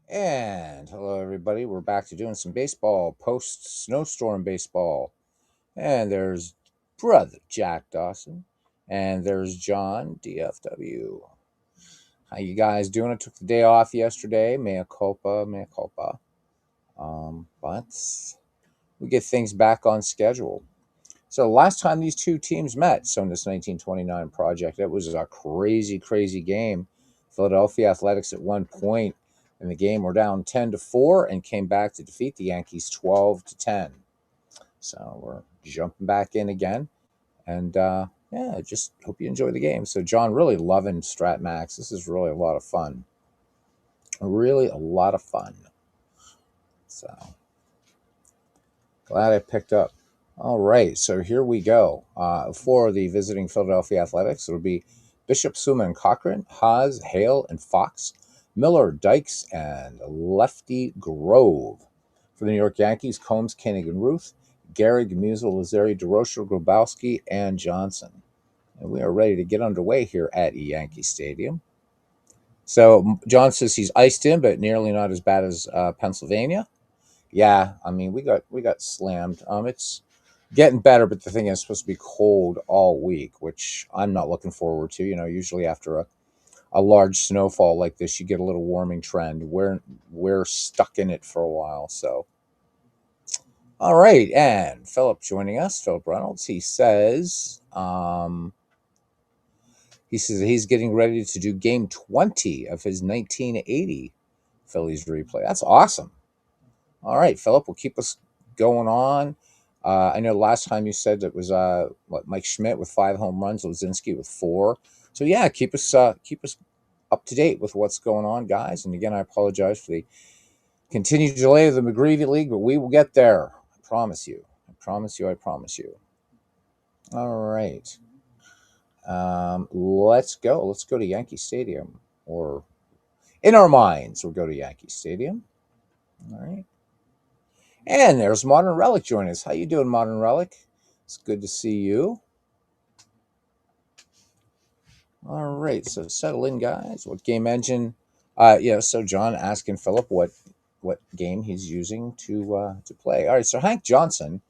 And hello, everybody. We're back to doing some baseball, post snowstorm baseball. And there's brother Jack Dawson, and there's John DFW. How you guys doing? I took the day off yesterday. Mea culpa, mea culpa. But we get things back on schedule. So last time these two teams met, so in this 1929 project, it was a crazy, crazy game. Philadelphia Athletics at one point in the game were down 10-4 and came back to defeat the Yankees 12-10. So we're jumping back in again, and yeah, just hope you enjoy the game. So John, really loving Strat Max. This is really a lot of fun. Really a lot of fun. So glad I picked up. All right, so here we go. For the visiting Philadelphia Athletics, it'll be Bishop, Suma, and Cochran, Haas, Hale, and Fox, Miller, Dykes, and Lefty Grove. For the New York Yankees, Combs, Koenig, and Ruth, Gehrig, Musial, Lazeri, DeRocher, Grabowski, and Johnson. And we are ready to get underway here at Yankee Stadium. So John says he's iced in, but nearly not as bad as Pennsylvania. Yeah, I mean we got slammed. It's getting better, but the thing is, it's supposed to be cold all week, which I'm not looking forward to. Usually after a large snowfall like this, you get a little warming trend. We're stuck in it for a while. So, all right, and Philip joining us, Philip Reynolds. He says that he's getting ready to do Game 20 of his 1980 Phillies replay. That's awesome. All right, Philip, will keep us going on. I know last time you said it was Mike Schmidt with 5 home runs, Lozinski with 4. So yeah, keep us up to date with what's going on, guys. And again, I apologize for the continued delay of the McGreevy League, but we will get there. I promise you. I promise you. I promise you. All right. Let's go. Let's go to Yankee Stadium, or in our minds, we'll go to Yankee Stadium. All right. And there's Modern Relic joining us. How you doing, Modern Relic? It's good to see you. All right, so settle in, guys. What game engine? Yeah. So John asking Philip what game he's using to play. All right. So Hank Johnson.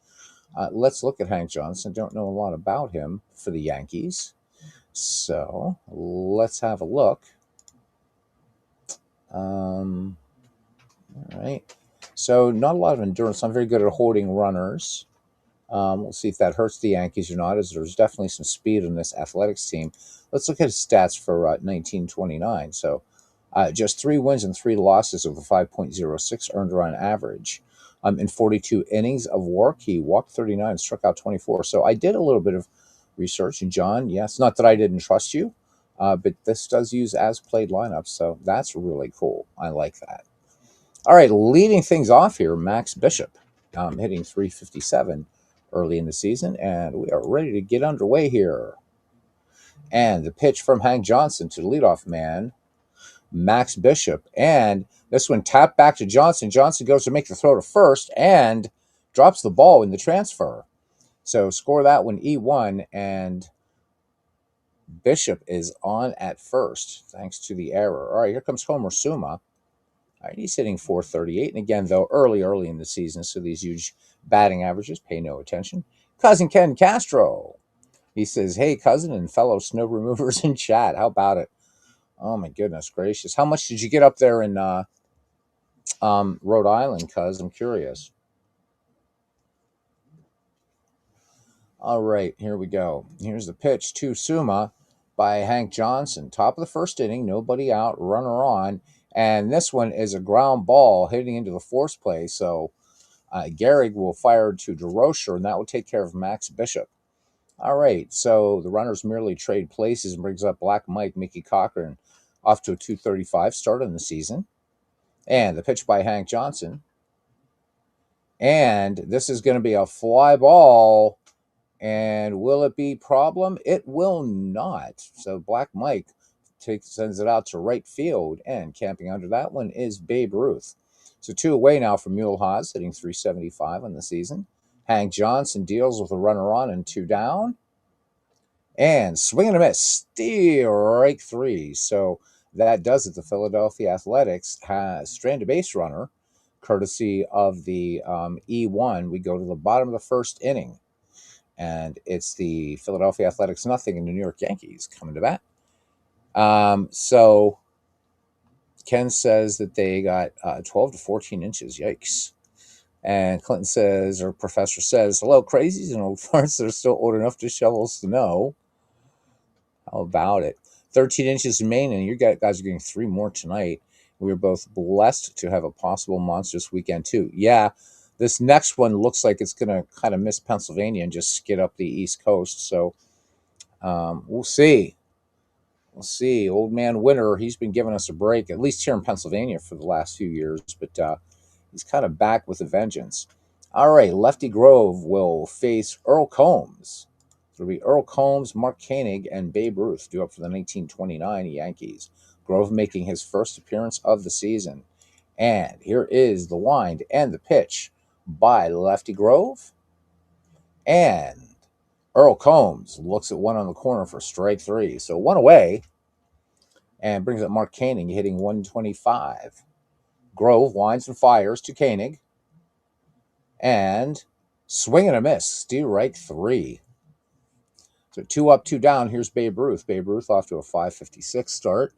Let's look at Hank Johnson. Don't know a lot about him for the Yankees. So let's have a look. All right. So not a lot of endurance. I'm very good at holding runners. We'll see if that hurts the Yankees or not, as there's definitely some speed in this Athletics team. Let's look at his stats for 1929. So just 3 wins and 3 losses with a 5.06 earned run average. In 42 innings of work, he walked 39, struck out 24. So I did a little bit of research. And John, yes, not that I didn't trust you, but this does use as played lineups. So that's really cool. I like that. All right, leading things off here, Max Bishop, hitting 357 early in the season, and we are ready to get underway here. And the pitch from Hank Johnson to the leadoff man, Max Bishop. And this one tapped back to Johnson. Johnson goes to make the throw to first and drops the ball in the transfer. So score that one E1, and Bishop is on at first, thanks to the error. All right, here comes Homer Suma. All right, he's hitting 438. And again, though, early in the season, so these huge batting averages, pay no attention. Cousin Ken Castro. He says, hey, cousin and fellow snow removers in chat. How about it? Oh, my goodness gracious. How much did you get up there in Rhode Island, cuz? I'm curious. All right, here we go. Here's the pitch to Suma by Hank Johnson. Top of the first inning, nobody out, runner on. And this one is a ground ball hitting into the force play. So Gehrig will fire to DeRocher, and that will take care of Max Bishop. All right, so the runners merely trade places and brings up Black Mike, Mickey Cochran, off to a 235 start on the season. And the pitch by Hank Johnson. And this is going to be a fly ball. And will it be problem? It will not. So Black Mike sends it out to right field, and camping under that one is Babe Ruth. So 2 away now for Muehlhaus, hitting 375 on the season. Hank Johnson deals with a runner on and 2 down. And swing and a miss, strike 3. So that does it. The Philadelphia Athletics has stranded base runner, courtesy of the E1. We go to the bottom of the first inning, and it's the Philadelphia Athletics nothing and the New York Yankees coming to bat. So Ken says that they got 12 to 14 inches. Yikes. And Clinton says, or Professor says, hello, crazies and old farts that are still old enough to shovel snow. How about it? 13 inches in Maine, and you guys are getting 3 more tonight. We are both blessed to have a possible monstrous weekend, too. Yeah, this next one looks like it's going to kind of miss Pennsylvania and just skid up the East Coast. So we'll see. We'll see. Old man Winter, he's been giving us a break, at least here in Pennsylvania for the last few years, but he's kind of back with a vengeance. All right, Lefty Grove will face Earl Combs. It'll be Earl Combs, Mark Koenig, and Babe Ruth due up for the 1929 Yankees. Grove making his first appearance of the season. And here is the wind and the pitch by Lefty Grove. And Earl Combs looks at one on the corner for strike 3. So 1 away, and brings up Mark Koenig hitting 125. Grove winds and fires to Koenig. And swing and a miss. Steal right 3. So 2 up, 2 down. Here's Babe Ruth. Babe Ruth off to a 556 start.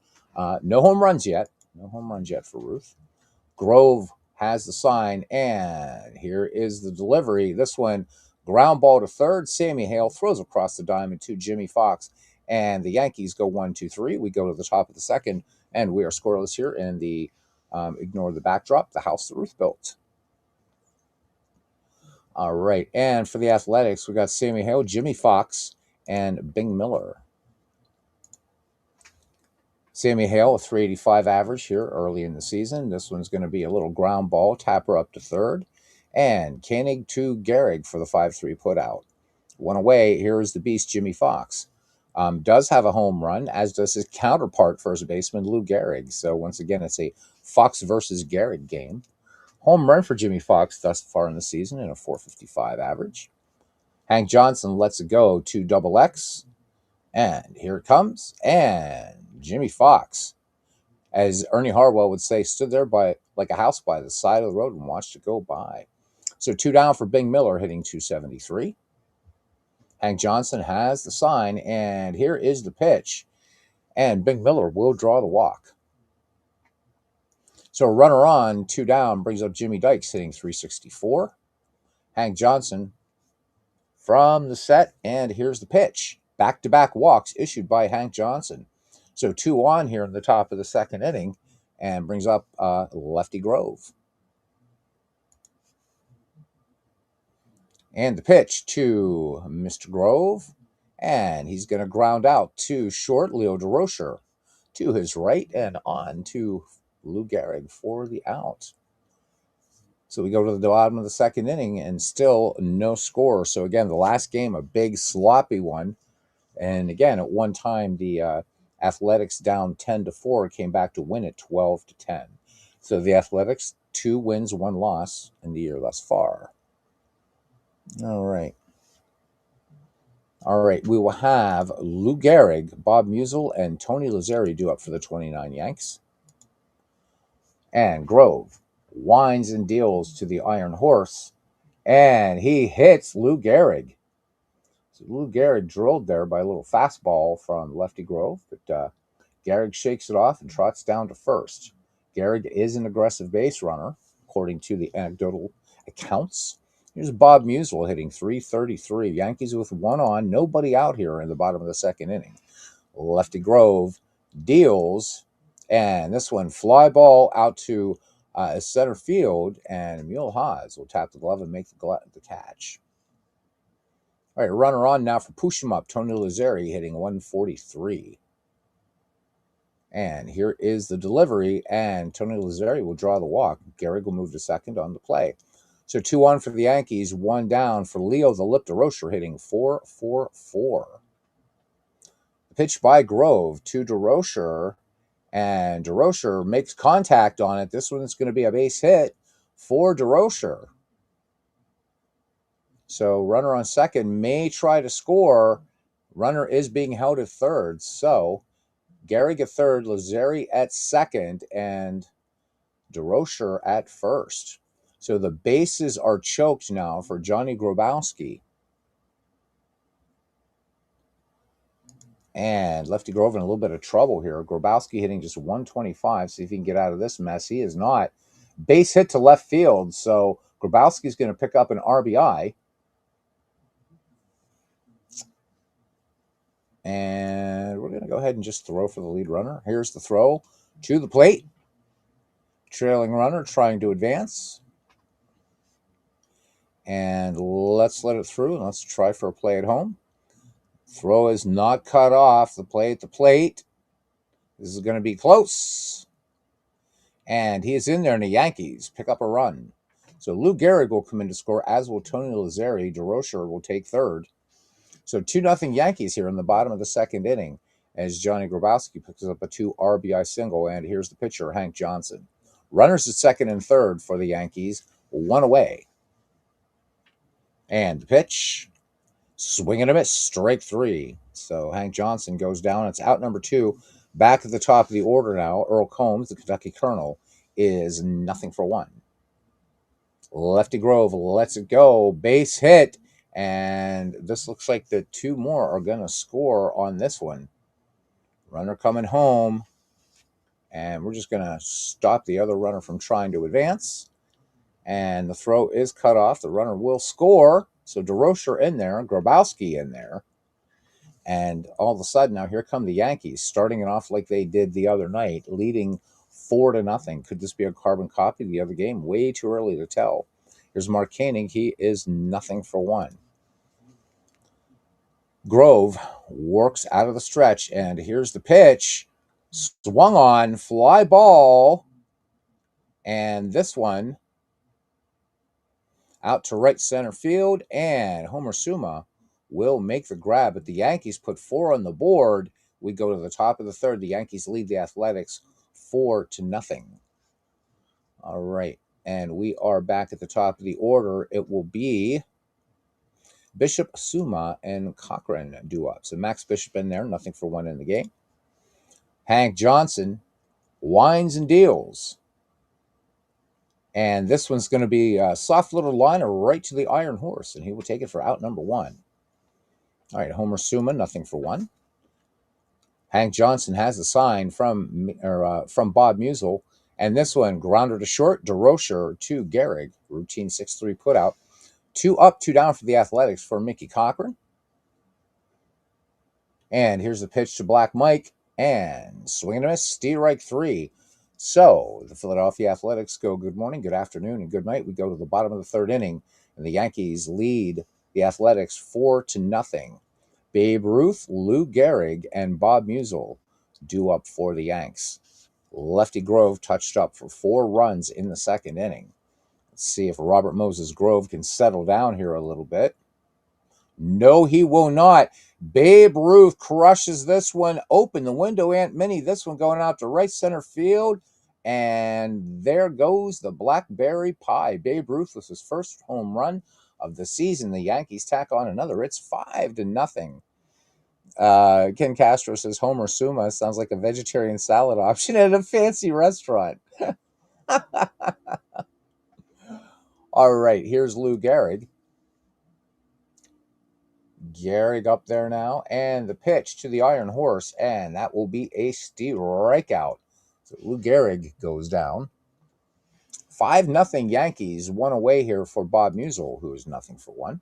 No home runs yet. No home runs yet for Ruth. Grove has the sign, and here is the delivery. This one, ground ball to third. Sammy Hale throws across the diamond to Jimmy Fox, and the Yankees go 1-2-3. We go to the top of the second, and we are scoreless here in the ignore the backdrop, the house that Ruth built. All right, and for the Athletics, we got Sammy Hale, Jimmy Fox, and Bing Miller. Sammy Hale, a 385 average here early in the season. This one's going to be a little ground ball, tapper up to third. And Koenig to Gehrig for the 5-3 putout. 1 away, here is the beast, Jimmy Fox. Does have a home run, as does his counterpart, first baseman Lou Gehrig. So once again, it's a Fox versus Gehrig game. Home run for Jimmy Fox thus far in the season in a 455 average. Hank Johnson lets it go to double X. And here it comes. And Jimmy Fox, as Ernie Harwell would say, stood there by like a house by the side of the road and watched it go by. So 2 down for Bing Miller hitting 273. Hank Johnson has the sign, and here is the pitch. And Bing Miller will draw the walk. So a runner on, 2 down, brings up Jimmy Dykes hitting 364. Hank Johnson from the set, and here's the pitch. Back-to-back walks issued by Hank Johnson. So 2 on here in the top of the second inning, and brings up Lefty Grove. And the pitch to Mr. Grove, and he's going to ground out to short, Leo DeRocher to his right, and on to Lou Gehrig for the out. So we go to the bottom of the second inning, and still no score. So again, the last game, a big sloppy one. And again, at one time, the Athletics down 10-4 came back to win it 12-10. So the Athletics, 2 wins, 1 loss in the year thus far. All right. We will have Lou Gehrig, Bob Musial, and Tony Lazzeri due up for the 29 Yanks. And Grove winds and deals to the Iron Horse, and he hits Lou Gehrig. So Lou Gehrig drilled there by a little fastball from Lefty Grove, but Gehrig shakes it off and trots down to first. Gehrig is an aggressive base runner, according to the anecdotal accounts. Here's Bob Musial hitting 333. Yankees with 1 on, nobody out here in the bottom of the second inning. Lefty Grove deals, and this one fly ball out to center field, and Emil Haas will tap the glove and make the catch. All right, runner on now for push him up. Tony Lazzeri hitting 143. And here is the delivery, and Tony Lazzeri will draw the walk. Gehrig will move to second on the play. So 2 on for the Yankees, 1 down for Leo the Lip DeRocher hitting 444. The pitch by Grove to DeRocher, and DeRocher makes contact on it. This one's going to be a base hit for DeRocher. So runner on second may try to score. Runner is being held at third. So Gehrig at third, Lazzeri at second, and DeRocher at first. So the bases are choked now for Johnny Grabowski. And Lefty Grove in a little bit of trouble here. Grabowski hitting just 125. See if he can get out of this mess. He is not. Base hit to left field. So Grabowski's going to pick up an RBI. And we're going to go ahead and just throw for the lead runner. Here's the throw to the plate. Trailing runner trying to advance. And let's let it through. And let's try for a play at home. Throw is not cut off. The play at the plate. This is going to be close. And he is in there, and the Yankees pick up a run. So Lou Gehrig will come in to score, as will Tony Lazzeri. DeRocher will take third. So 2-0 Yankees here in the bottom of the second inning as Johnny Grabowski picks up a 2 RBI single. And here's the pitcher, Hank Johnson. Runners at second and third for the Yankees, one away. And the pitch, swing and a miss, strike three. So Hank Johnson goes down. It's out number 2. Back at the top of the order now, Earl Combs, the Kentucky Colonel, is 0-1. Lefty Grove lets it go. Base hit. And this looks like the 2 more are going to score on this one. Runner coming home. And we're just going to stop the other runner from trying to advance. And the throw is cut off. The runner will score. So DeRocher in there, Grabowski in there. And all of a sudden, now here come the Yankees, starting it off like they did the other night, leading 4-0. Could this be a carbon copy of the other game? Way too early to tell. Here's Mark Koenig. He is 0-1. Grove works out of the stretch, and here's the pitch. Swung on, fly ball. And this one out to right center field, and Homer Suma will make the grab, but the Yankees put 4 on the board. We go to the top of the third. The Yankees lead the Athletics 4-0. All right, and we are back at the top of the order. It will be Bishop, Suma, and Cochran due up. So Max Bishop in there, 0-1 in the game. Hank Johnson winds and deals. And this one's going to be a soft little liner right to the Iron Horse, and he will take it for out number 1. All right, Homer Suma, 0-1. Hank Johnson has a sign from Bob Musial, and this one, grounder to short, DeRocher to Gehrig, routine 6-3 putout. 2 up, 2 down for the Athletics for Mickey Cochran. And here's the pitch to Black Mike, and swing and a miss, strike 3. So the Philadelphia Athletics go good morning, good afternoon, and good night. We go to the bottom of the third inning, and the Yankees lead the Athletics 4-0. Babe Ruth, Lou Gehrig, and Bob Musial due up for the Yanks. Lefty Grove touched up for 4 runs in the second inning. Let's see if Robert Moses Grove can settle down here a little bit. No, he will not. Babe Ruth crushes this one open. The window, Aunt Minnie. This one going out to right center field. And there goes the blackberry pie. Babe Ruth was his first home run of the season. The Yankees tack on another. It's 5-0. Ken Castro says Homer Suma sounds like a vegetarian salad option at a fancy restaurant. All right, here's Lou Gehrig. Gehrig up there now, and the pitch to the Iron Horse, and that will be a strikeout. So Lou Gehrig goes down. 5-0 Yankees, 1 away here for Bob Musial, who is 0-1.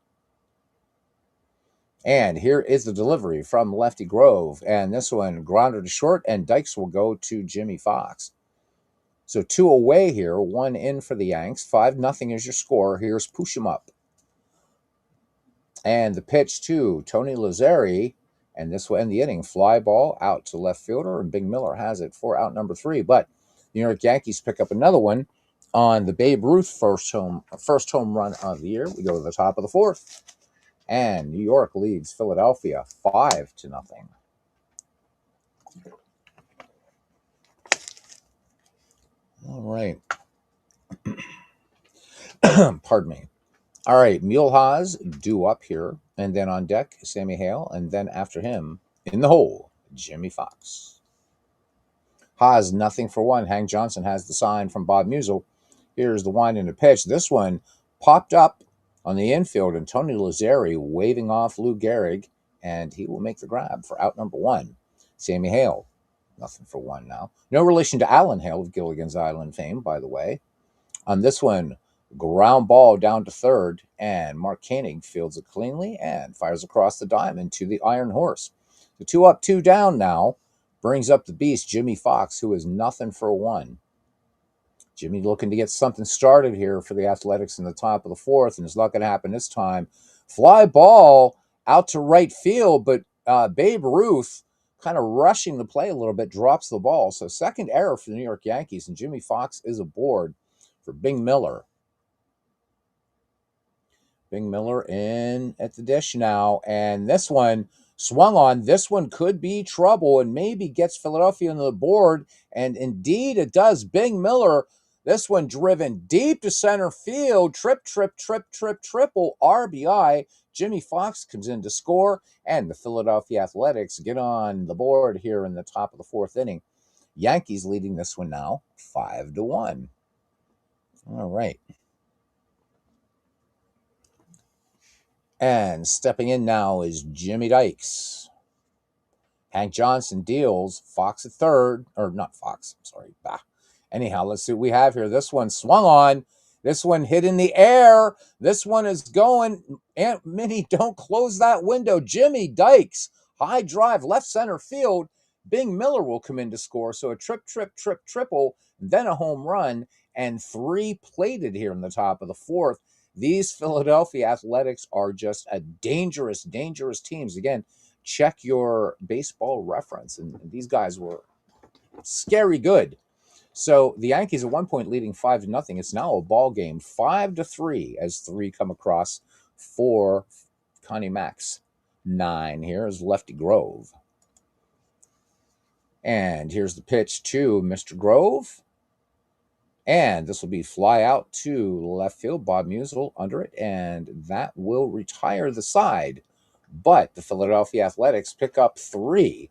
And here is the delivery from Lefty Grove, and this one grounder to short, and Dykes will go to Jimmy Fox. So 2 away here, 1 in for the Yanks. 5-0 is your score. Here's Push 'em Up. And the pitch to Tony Lazzeri, and this will end the inning. Fly ball out to left fielder, and Big Miller has it for out number 3. But the New York Yankees pick up another one on the Babe Ruth first home run of the year. We go to the top of the fourth, and New York leads Philadelphia 5-0. All right. Pardon me. All right, Mulehaz due up here, and then on deck, Sammy Hale, and then after him, in the hole, Jimmy Fox. Haas nothing for one. Hank Johnson has the sign from Bob Musial. Here's the wind and the pitch. This one popped up on the infield, and Tony Lazzeri waving off Lou Gehrig, and he will make the grab for out number one. Sammy Hale, nothing for one now. No relation to Alan Hale of Gilligan's Island fame, by the way. On this one, ground ball down to third, and Mark Koenig fields it cleanly and fires across the diamond to the Iron Horse. The 2 up, 2 down now brings up the beast, Jimmy Fox, who is nothing for one. Jimmy looking to get something started here for the Athletics in the top of the fourth, and it's not going to happen this time. Fly ball out to right field, but Babe Ruth kind of rushing the play a little bit, drops the ball. So second error for the New York Yankees, and Jimmy Fox is aboard for Bing Miller. Bing Miller in at the dish now, and this one swung on. This one could be trouble and maybe gets Philadelphia on the board, and indeed it does. Bing Miller, this one driven deep to center field. Triple RBI. Jimmy Fox comes in to score, and the Philadelphia Athletics get on the board here in the top of the fourth inning. Yankees leading this one now 5-1. All right. And stepping in now is Jimmy Dykes. Hank Johnson deals. Fox at third. Or not Fox. Sorry. Bah. Anyhow, let's see what we have here. This one swung on. This one hit in the air. This one is going. Aunt Minnie, don't close that window. Jimmy Dykes. High drive, left center field. Bing Miller will come in to score. So a triple, then a home run, and 3 plated here in the top of the fourth. These Philadelphia Athletics are just a dangerous teams. Again, check your baseball reference. And these guys were scary good. So the Yankees at one point leading 5-0. It's now a ball game, 5-3 as 3 come across for Connie Mack's 9. Here is Lefty Grove. And here's the pitch to Mr. Grove. And this will be fly out to left field. Bob Musial under it, and that will retire the side. But the Philadelphia Athletics pick up 3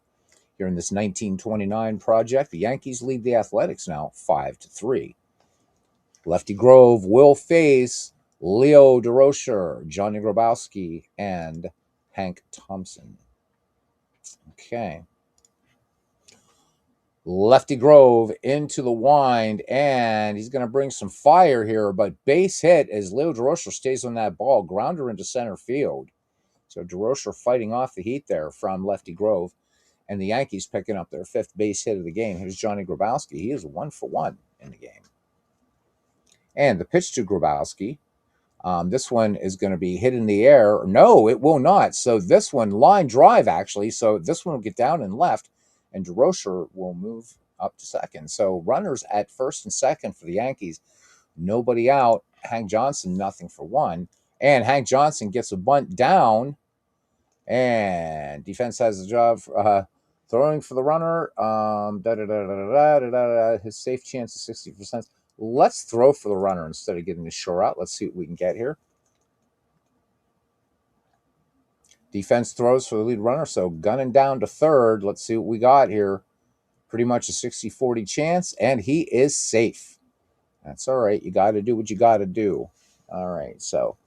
here in this 1929 project. The Yankees lead the Athletics now 5-3. Lefty Grove will face Leo DeRocher, Johnny Grabowski, and Hank Thompson. Okay. Lefty Grove into the wind, and he's going to bring some fire here, but base hit as Leo DeRocher stays on that ball. Grounder into center field. So DeRocher fighting off the heat there from Lefty Grove, and the Yankees picking up their 5th base hit of the game. Here's Johnny Grabowski. He is 1 for 1 in the game. And the pitch to Grabowski. This one is going to be hit in the air. No, it will not. So this one, line drive, actually. So this one will get down and left, and DeRocher will move up to second. So runners at first and second for the Yankees. Nobody out. Hank Johnson, nothing for one. And Hank Johnson gets a bunt down, and defense has the job throwing for the runner. His safe chance is 60%. Let's throw for the runner instead of getting the shore out. Let's see what we can get here. Defense throws for the lead runner, so gunning down to third. Let's see what we got here. Pretty much a 60-40 chance, and he is safe. That's all right. You got to do what you got to do. All right, so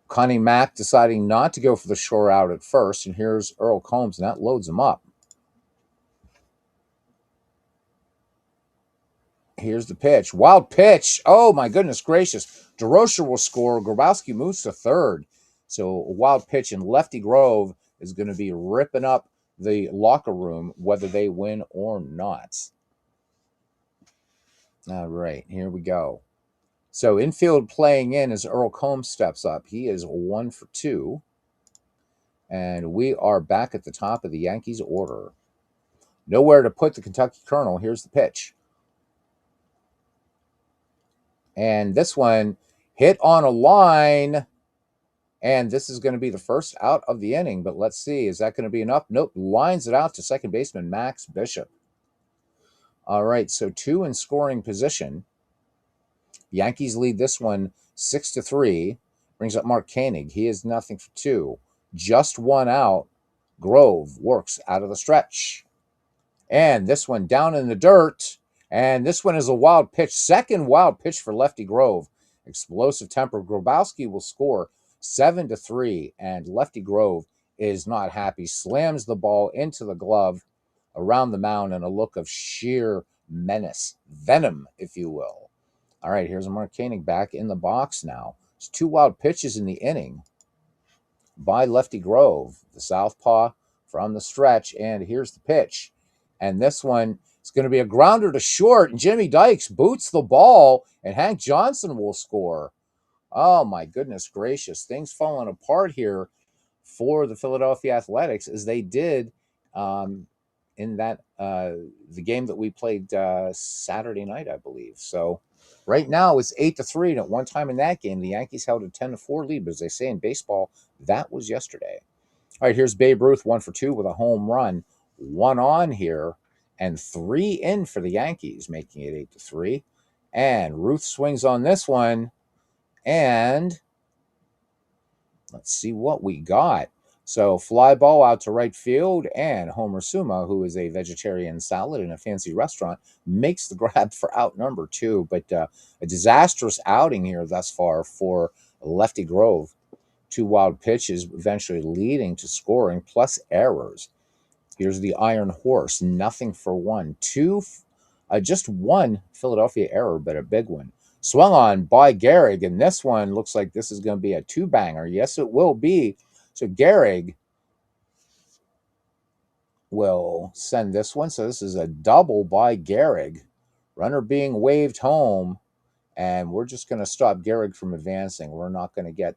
Connie Mack deciding not to go for the shore out at first, and here's Earl Combs, and that loads him up. Here's the pitch. Wild pitch. Oh, my goodness gracious. DeRocher will score. Grabowski moves to third. So a wild pitch, and Lefty Grove is going to be ripping up the locker room, whether they win or not. All right, here we go. So infield playing in as Earl Combs steps up. He is 1 for 2. And we are back at the top of the Yankees order. Nowhere to put the Kentucky Colonel. Here's the pitch. And this one hit on a line. And this is going to be the first out of the inning. But let's see. Is that going to be enough? Nope. Lines it out to second baseman Max Bishop. All right. So 2 in scoring position. Yankees lead this one 6-3. Brings up Mark Koenig. He is nothing for 2. Just 1 out. Grove works out of the stretch. And this one down in the dirt. And this one is a wild pitch. Second wild pitch for Lefty Grove. Explosive temper. Grabowski will score 7-3. And Lefty Grove is not happy. Slams the ball into the glove around the mound in a look of sheer menace. Venom, if you will. All right, here's Mark Koenig back in the box now. It's two wild pitches in the inning by Lefty Grove, the southpaw from the stretch. And here's the pitch. And this one is going to be a grounder to short. And Jimmy Dykes boots the ball, and Hank Johnson will score. Oh, my goodness gracious. Things falling apart here for the Philadelphia Athletics as they did in that the game that we played Saturday night, I believe. So right now it's 8-3. And at one time in that game, the Yankees held a 10-4 lead. But as they say in baseball, that was yesterday. All right, here's Babe Ruth, 1-for-2 with a home run, one on here, and three in for the Yankees, making it 8-3. And Ruth swings on this one, and let's see what we got. So fly ball out to right field, and Homer Suma, who is a vegetarian salad in a fancy restaurant, makes the grab for out number 2. But a disastrous outing here thus far for Lefty Grove. Two wild pitches, eventually leading to scoring, plus errors. Here's the Iron Horse, nothing for one. Just one Philadelphia error, but a big one. Swung on by Gehrig, and this one looks like this is going to be a two-banger. Yes, it will be. So Gehrig will send this one. So this is a double by Gehrig. Runner being waved home, and we're just going to stop Gehrig from advancing. We're not going to get...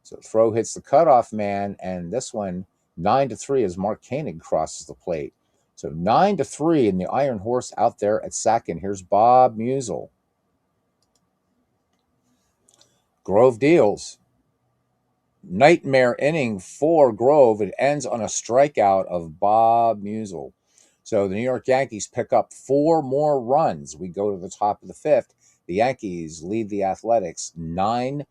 So throw hits the cutoff man, and this one 9-3 as Mark Koenig crosses the plate. So 9-3, and the Iron Horse out there at second. Here's Bob Musial. Grove deals. Nightmare inning for Grove. It ends on a strikeout of Bob Musial. So the New York Yankees pick up 4 more runs. We go to the top of the 5th. The Yankees lead the Athletics 9-3.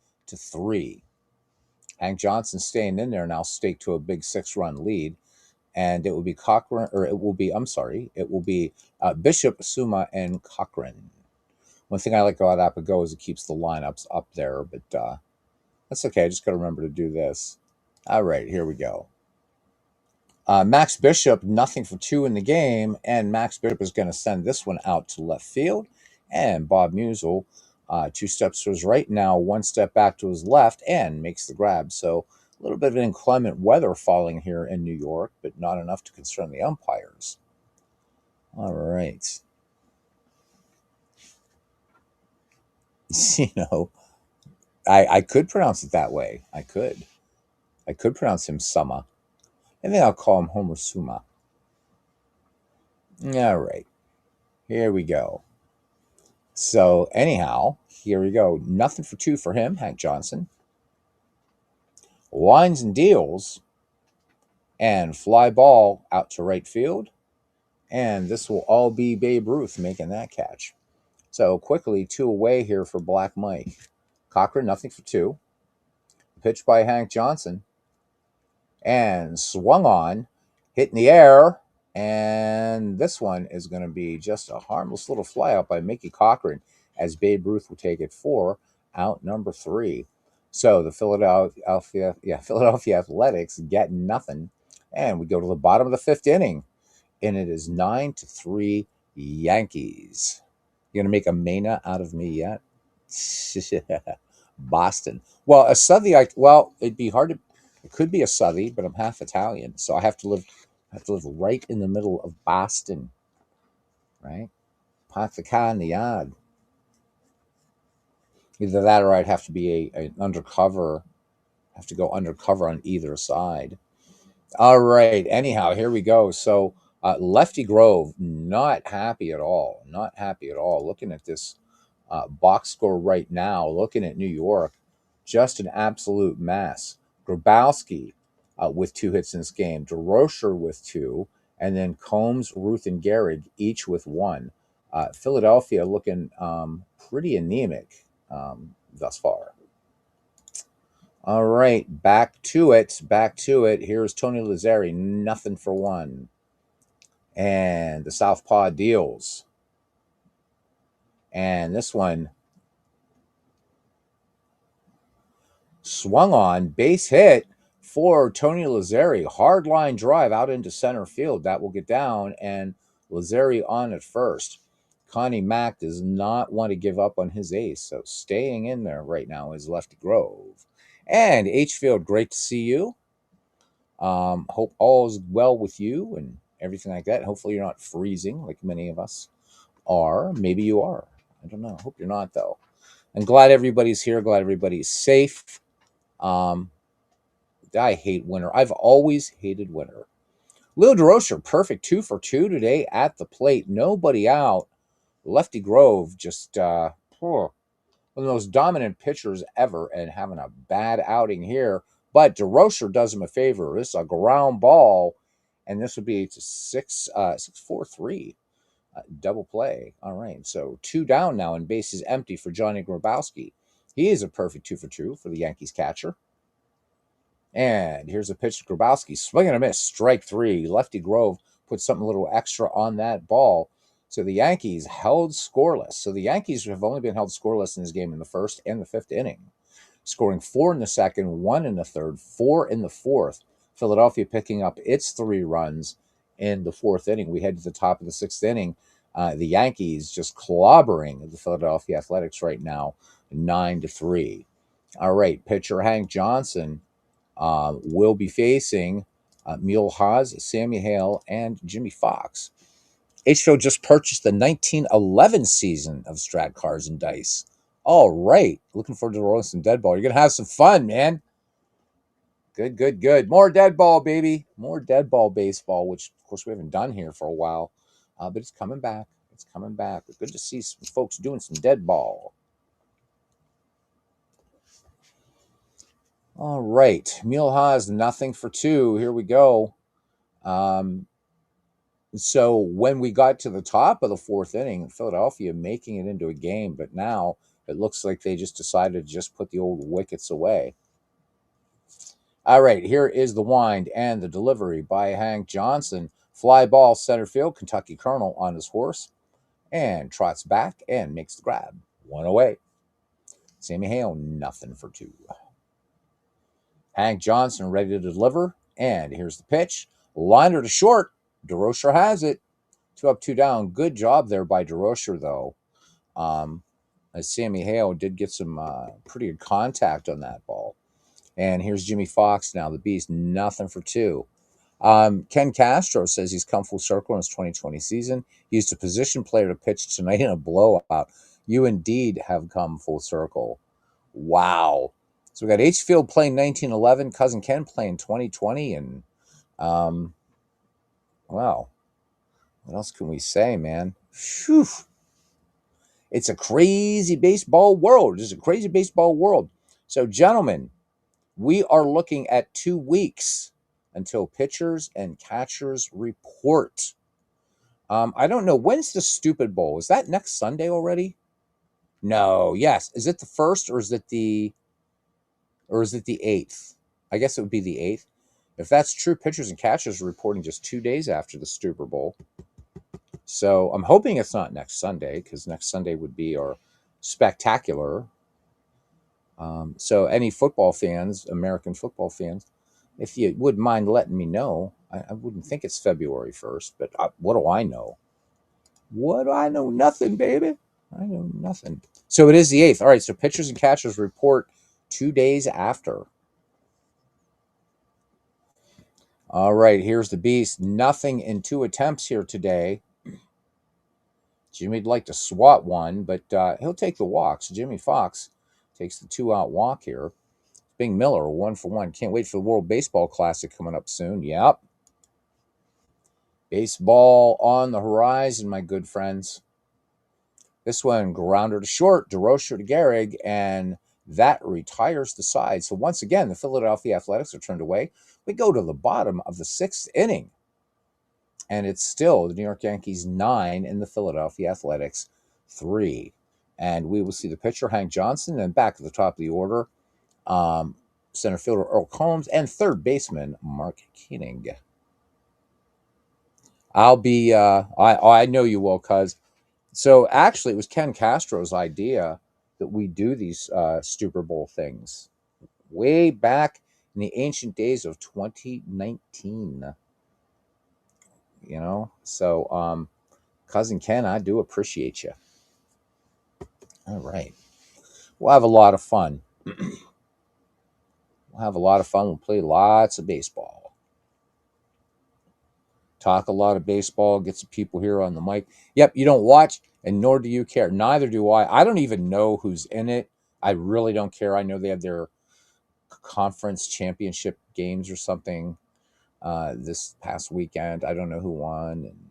Hank Johnson staying in there now, staked to a big 6-run lead. And it will be Bishop, Suma, and Cochran. One thing I like about Apago is it keeps the lineups up there, but that's okay. I just got to remember to do this. All right, here we go. Max Bishop, nothing for 2 in the game, and Max Bishop is going to send this one out to left field. And Bob Musial, 2 steps to his right now, 1 step back to his left, and makes the grab. So a little bit of inclement weather falling here in New York, but not enough to concern the umpires. All right. You know, I could pronounce it that way. I could pronounce him Suma. And then I'll call him Homer Suma. All right. Here we go. So anyhow, here we go. Nothing for 2 for him, Hank Johnson. Winds and deals. And fly ball out to right field. And this will all be Babe Ruth making that catch. So quickly, 2 away here for Black Mike. Cochran, nothing for 2. Pitch by Hank Johnson. And swung on, hit in the air. And this one is going to be just a harmless little flyout by Mickey Cochran, as Babe Ruth will take it for out number 3. So the Philadelphia Athletics get nothing. And we go to the bottom of the 5th inning. And it is 9-3 Yankees. You going to make a Mena out of me yet? Boston. Well, a Southie, it'd be hard to... It could be a Southie, but I'm half Italian, so I have to live right in the middle of Boston, right? Ponte in the yard. Either that, or I'd have to be an undercover. Have to go undercover on either side. All right. Anyhow, here we go. So Lefty Grove, not happy at all. Not happy at all. Looking at this box score right now, looking at New York, just an absolute mess. Grabowski with 2 hits in this game, DeRocher with 2, and then Combs, Ruth, and Gehrig each with 1. Philadelphia looking pretty anemic thus far. All right, back to it. Here's Tony Lazzari, nothing for 1. And the Southpaw deals. And this one swung on, base hit for Tony Lazzeri. Hard line drive out into center field. That will get down, and Lazzeri on at first. Connie Mack does not want to give up on his ace, so staying in there right now is Lefty Grove. And H-Field, great to see you. Hope all is well with you and everything like that. Hopefully you're not freezing like many of us are. Maybe you are. I don't know. Hope you're not, though. I'm glad everybody's here. Glad everybody's safe. Um, I hate winter. I've always hated winter. Leo DeRocher, perfect 2 for 2 today at the plate. Nobody out. Lefty Grove, just one of the most dominant pitchers ever and having a bad outing here. But DeRocher does him a favor. This is a ground ball, and this would be to 6-4-3. Double play. All right. So 2 down now, and bases empty for Johnny Grabowski. He is a perfect 2 for 2 for the Yankees catcher. And here's a pitch to Grabowski. Swing and a miss. Strike 3. Lefty Grove put something a little extra on that ball. So the Yankees held scoreless. So the Yankees have only been held scoreless in this game in the first and the fifth inning, scoring 4 in the second, 1 in the third, 4 in the fourth. Philadelphia picking up its 3 runs in the fourth inning. We head to the top of the sixth inning. The Yankees just clobbering the Philadelphia Athletics right now, 9-3. All right, pitcher Hank Johnson will be facing Mule Haas, Sammy Hale, and Jimmy Fox. H-Show just purchased the 1911 season of Strat Cars and Dice. All right. Looking forward to rolling some dead ball. You're going to have some fun, man. Good, good, good. More dead ball, baby. More dead ball baseball, which, of course, we haven't done here for a while. But it's coming back. It's coming back. It's good to see some folks doing some dead ball. All right. Mule Haas, nothing for 2. Here we go. So when we got to the top of the fourth inning, Philadelphia making it into a game, but now it looks like they just decided to just put the old wickets away. All right, here is the wind and the delivery by Hank Johnson. Fly ball center field, Kentucky Colonel on his horse, and trots back and makes the grab. 1 away. Sammy Hale, nothing for 2. Hank Johnson ready to deliver, and here's the pitch. Liner to short. DeRocher has it. 2 up, 2 down. Good job there by DeRocher, though. As Sammy Hale did get some pretty good contact on that ball. And here's Jimmy Fox now, the Beast, nothing for 2. Ken Castro says he's come full circle in his 2020 season. He used a position player to pitch tonight in a blowout. You indeed have come full circle. Wow. So we got H-Field playing 1911, Cousin Ken playing 2020, and wow. What else can we say, man? Whew. It's a crazy baseball world. It's a crazy baseball world. So, gentlemen, we are looking at 2 weeks until pitchers and catchers report. I don't know. When's the Stupid Bowl? Is that next Sunday already? No. Yes. Is it the 1st or is it the 8th? I guess it would be the 8th. If that's true, pitchers and catchers are reporting just 2 days after the Super Bowl. So I'm hoping it's not next Sunday, because next Sunday would be our spectacular. So any football fans, American football fans, if you wouldn't mind letting me know, I wouldn't think it's February 1st, but what do I know? What do I know? Nothing, baby. I know nothing. So it is the 8th. All right, so pitchers and catchers report 2 days after. All right, here's the Beast. Nothing in 2 attempts here today. Jimmy'd like to swat one, but he'll take the walks. Jimmy Fox takes the 2-out walk here. Bing Miller, 1 for 1. Can't wait for the World Baseball Classic coming up soon. Yep. Baseball on the horizon, my good friends. This one, grounder to short, DeRocher to Gehrig, and that retires the side. So once again, the Philadelphia Athletics are turned away. We go to the bottom of the 6th inning, and it's still the New York Yankees 9 and the Philadelphia Athletics 3. And we will see the pitcher, Hank Johnson, and back at the top of the order, center fielder Earl Combs, and third baseman Mark Koenig. I'll be. I know you will, cuz. So actually, it was Ken Castro's idea that we do these Super Bowl things way back in the ancient days of 2019. So cousin Ken, I do appreciate you. All right, we'll have a lot of fun. We'll have a lot of fun. We'll play lots of baseball, talk a lot of baseball, get some people here on the mic. Yep, you don't watch, and nor do you care. Neither do I. I don't even know who's in it. I really don't care. I know they have their conference championship games or something this past weekend. I don't know who won. And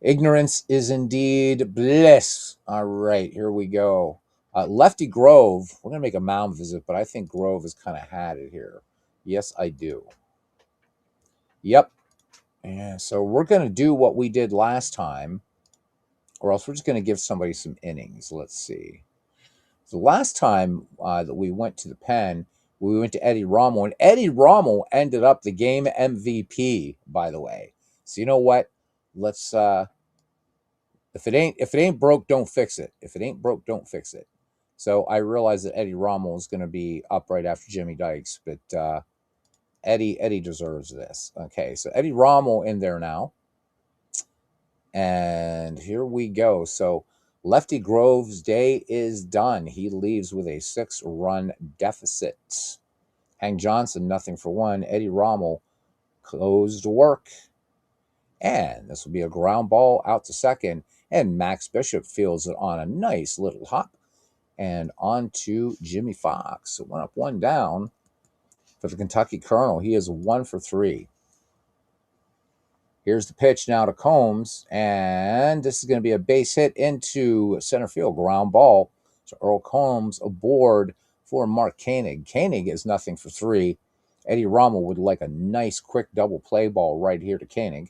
ignorance is indeed bliss. All right, here we go. Lefty Grove. We're going to make a mound visit, but I think Grove has kind of had it here. Yes, I do. Yep. Yeah, so we're going to do what we did last time, or else we're just going to give somebody some innings. Let's see. So last time that we went to the pen, we went to Eddie Rommel, and Eddie Rommel ended up the game MVP, by the way. So you know what? Let's if it ain't broke, don't fix it. If it ain't broke, don't fix it. So I realize that Eddie Rommel is going to be up right after Jimmy Dykes, but Eddie deserves this. Okay, so Eddie Rommel in there now. And here we go. So Lefty Grove's day is done. He leaves with a 6-run deficit. Hank Johnson, nothing for one. Eddie Rommel, closed work. And this will be a ground ball out to second. And Max Bishop fields it on a nice little hop. And on to Jimmy Fox. So 1 up, 1 down for the Kentucky Colonel. He is 1 for 3. Here's the pitch now to Combs, and this is going to be a base hit into center field, ground ball. So Earl Combs aboard for Mark Koenig. Koenig is nothing for 3. Eddie Rommel would like a nice quick double play ball right here to Koenig.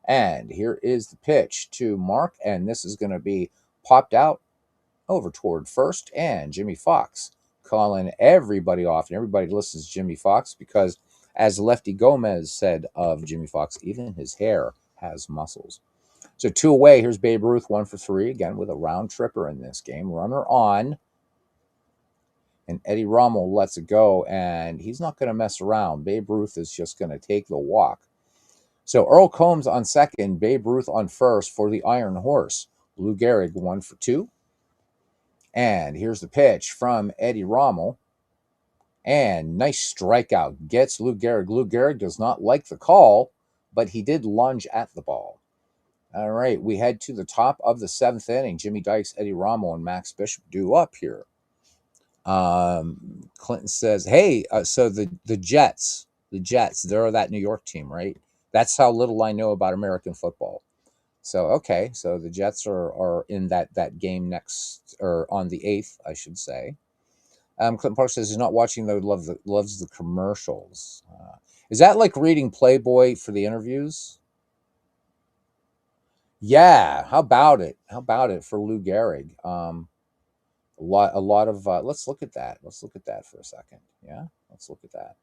And here is the pitch to Mark, and this is going to be popped out over toward first, and Jimmy Fox calling everybody off, and everybody listens to Jimmy Fox because, as Lefty Gomez said of Jimmy Fox, even his hair has muscles. So 2 away. Here's Babe Ruth, 1 for 3, again with a round tripper in this game. Runner on, and Eddie Rommel lets it go, and he's not going to mess around. Babe Ruth is just going to take the walk. So Earl Combs on second, Babe Ruth on first for the Iron Horse. Lou Gehrig, 1 for 2. And here's the pitch from Eddie Rommel. And nice strikeout. Gets Lou Gehrig. Lou Gehrig does not like the call, but he did lunge at the ball. All right, we head to the top of the 7th inning. Jimmy Dykes, Eddie Rommel, and Max Bishop due up here. Clinton says, hey, so the Jets, they're that New York team, right? That's how little I know about American football. So, okay, so the Jets are in that game next, or on the 8th, I should say. Clinton Park says he's not watching, though, loves the commercials. Is that like reading Playboy for the interviews? Yeah, how about it? How about it for Lou Gehrig? A lot of let's look at that. Let's look at that for a second. Yeah, let's look at that.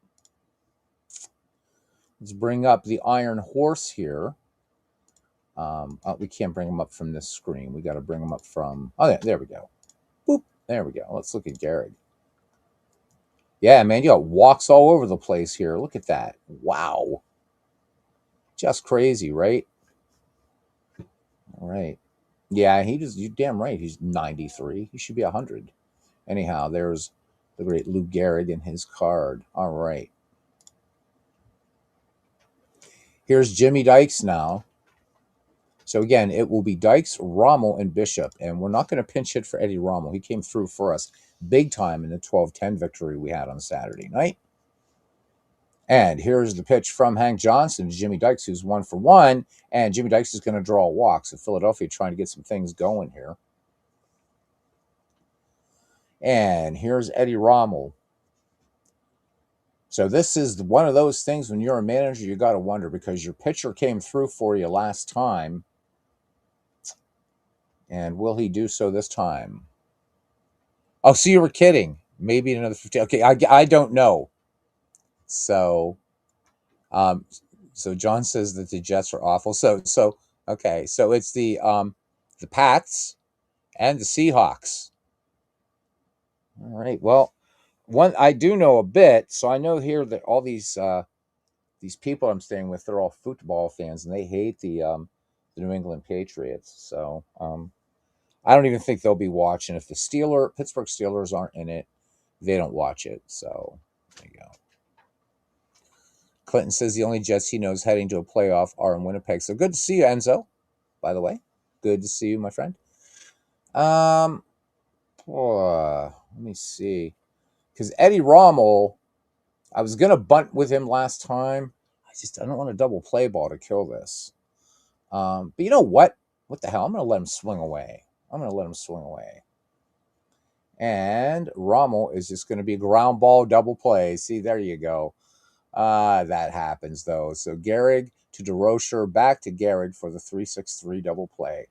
Let's bring up the Iron Horse here. We can't bring them up from this screen. We got to bring them up from. Oh, there we go. Boop. There we go. Let's look at Gehrig. Yeah, man, you got walks all over the place here. Look at that. Wow. Just crazy, right? All right. Yeah, you're damn right. He's 93. He should be 100. Anyhow, there's the great Lou Gehrig in his card. All right. Here's Jimmy Dykes now. So again, it will be Dykes, Rommel, and Bishop. And we're not going to pinch hit for Eddie Rommel. He came through for us big time in the 12-10 victory we had on Saturday night. And here's the pitch from Hank Johnson to Jimmy Dykes, who's 1 for 1. And Jimmy Dykes is going to draw a walk. So Philadelphia trying to get some things going here. And here's Eddie Rommel. So this is one of those things when you're a manager, you got to wonder, because your pitcher came through for you last time. And will he do so this time? Oh, so you were kidding. Maybe another 50. Okay, I don't know. So, um, So John says that the Jets are awful. So okay, so it's the Pats and the Seahawks. All right. Well, one I do know a bit, so I know here that all these people I'm staying with, they're all football fans, and they hate the New England Patriots. So I don't even think they'll be watching. If the Pittsburgh Steelers aren't in it, they don't watch it. So there you go. Clinton says the only Jets he knows heading to a playoff are in Winnipeg. So good to see you, Enzo. By the way, good to see you, my friend. Um, let me see, because Eddie Rommel, I was gonna bunt with him last time. I don't want a double play ball to kill this. But you know what? What the hell? I'm gonna let him swing away. And Rommel is just going to be a ground ball double play. See, there you go. That happens, though. So Gehrig to DeRocher, back to Gehrig for the 3-6-3 double play.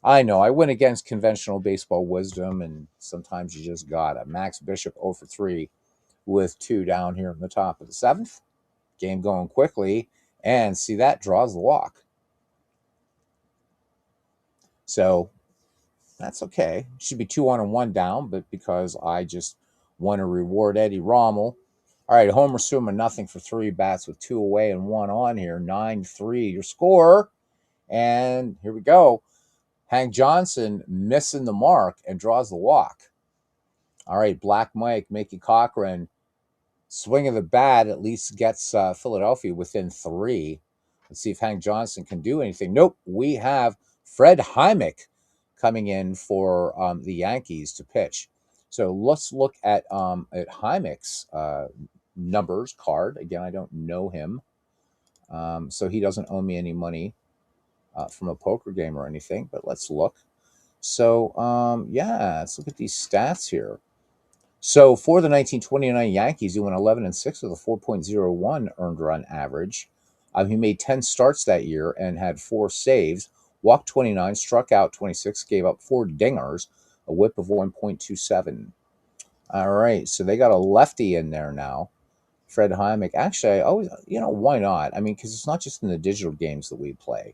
I know, I went against conventional baseball wisdom, and sometimes you just got it. Max Bishop 0 for 3 with 2 down here in the top of the 7th. Game going quickly, and see, that draws the walk. So that's okay. Should be 2 on and 1 down, but because I just want to reward Eddie Rommel. All right, Homer Suma, nothing for 3 bats with 2 away and 1 on here. 9-3, your score. And here we go. Hank Johnson missing the mark and draws the walk. All right, Black Mike, Mickey Cochran, swing of the bat at least gets Philadelphia within 3. Let's see if Hank Johnson can do anything. Nope, we have Fred Hymick coming in for the Yankees to pitch. So let's look at Hymick's numbers card. Again, I don't know him, so he doesn't owe me any money from a poker game or anything. But let's look. So yeah, let's look at these stats here. So for the 1929 Yankees, he went 11-6 with a 4.01 earned run average. He made 10 starts that year and had 4 saves, walked 29, struck out 26, gave up 4 dingers, a whip of 1.27. All right, so they got a lefty in there now. Fred Hymick. Actually, I always, why not? I mean, because it's not just in the digital games that we play.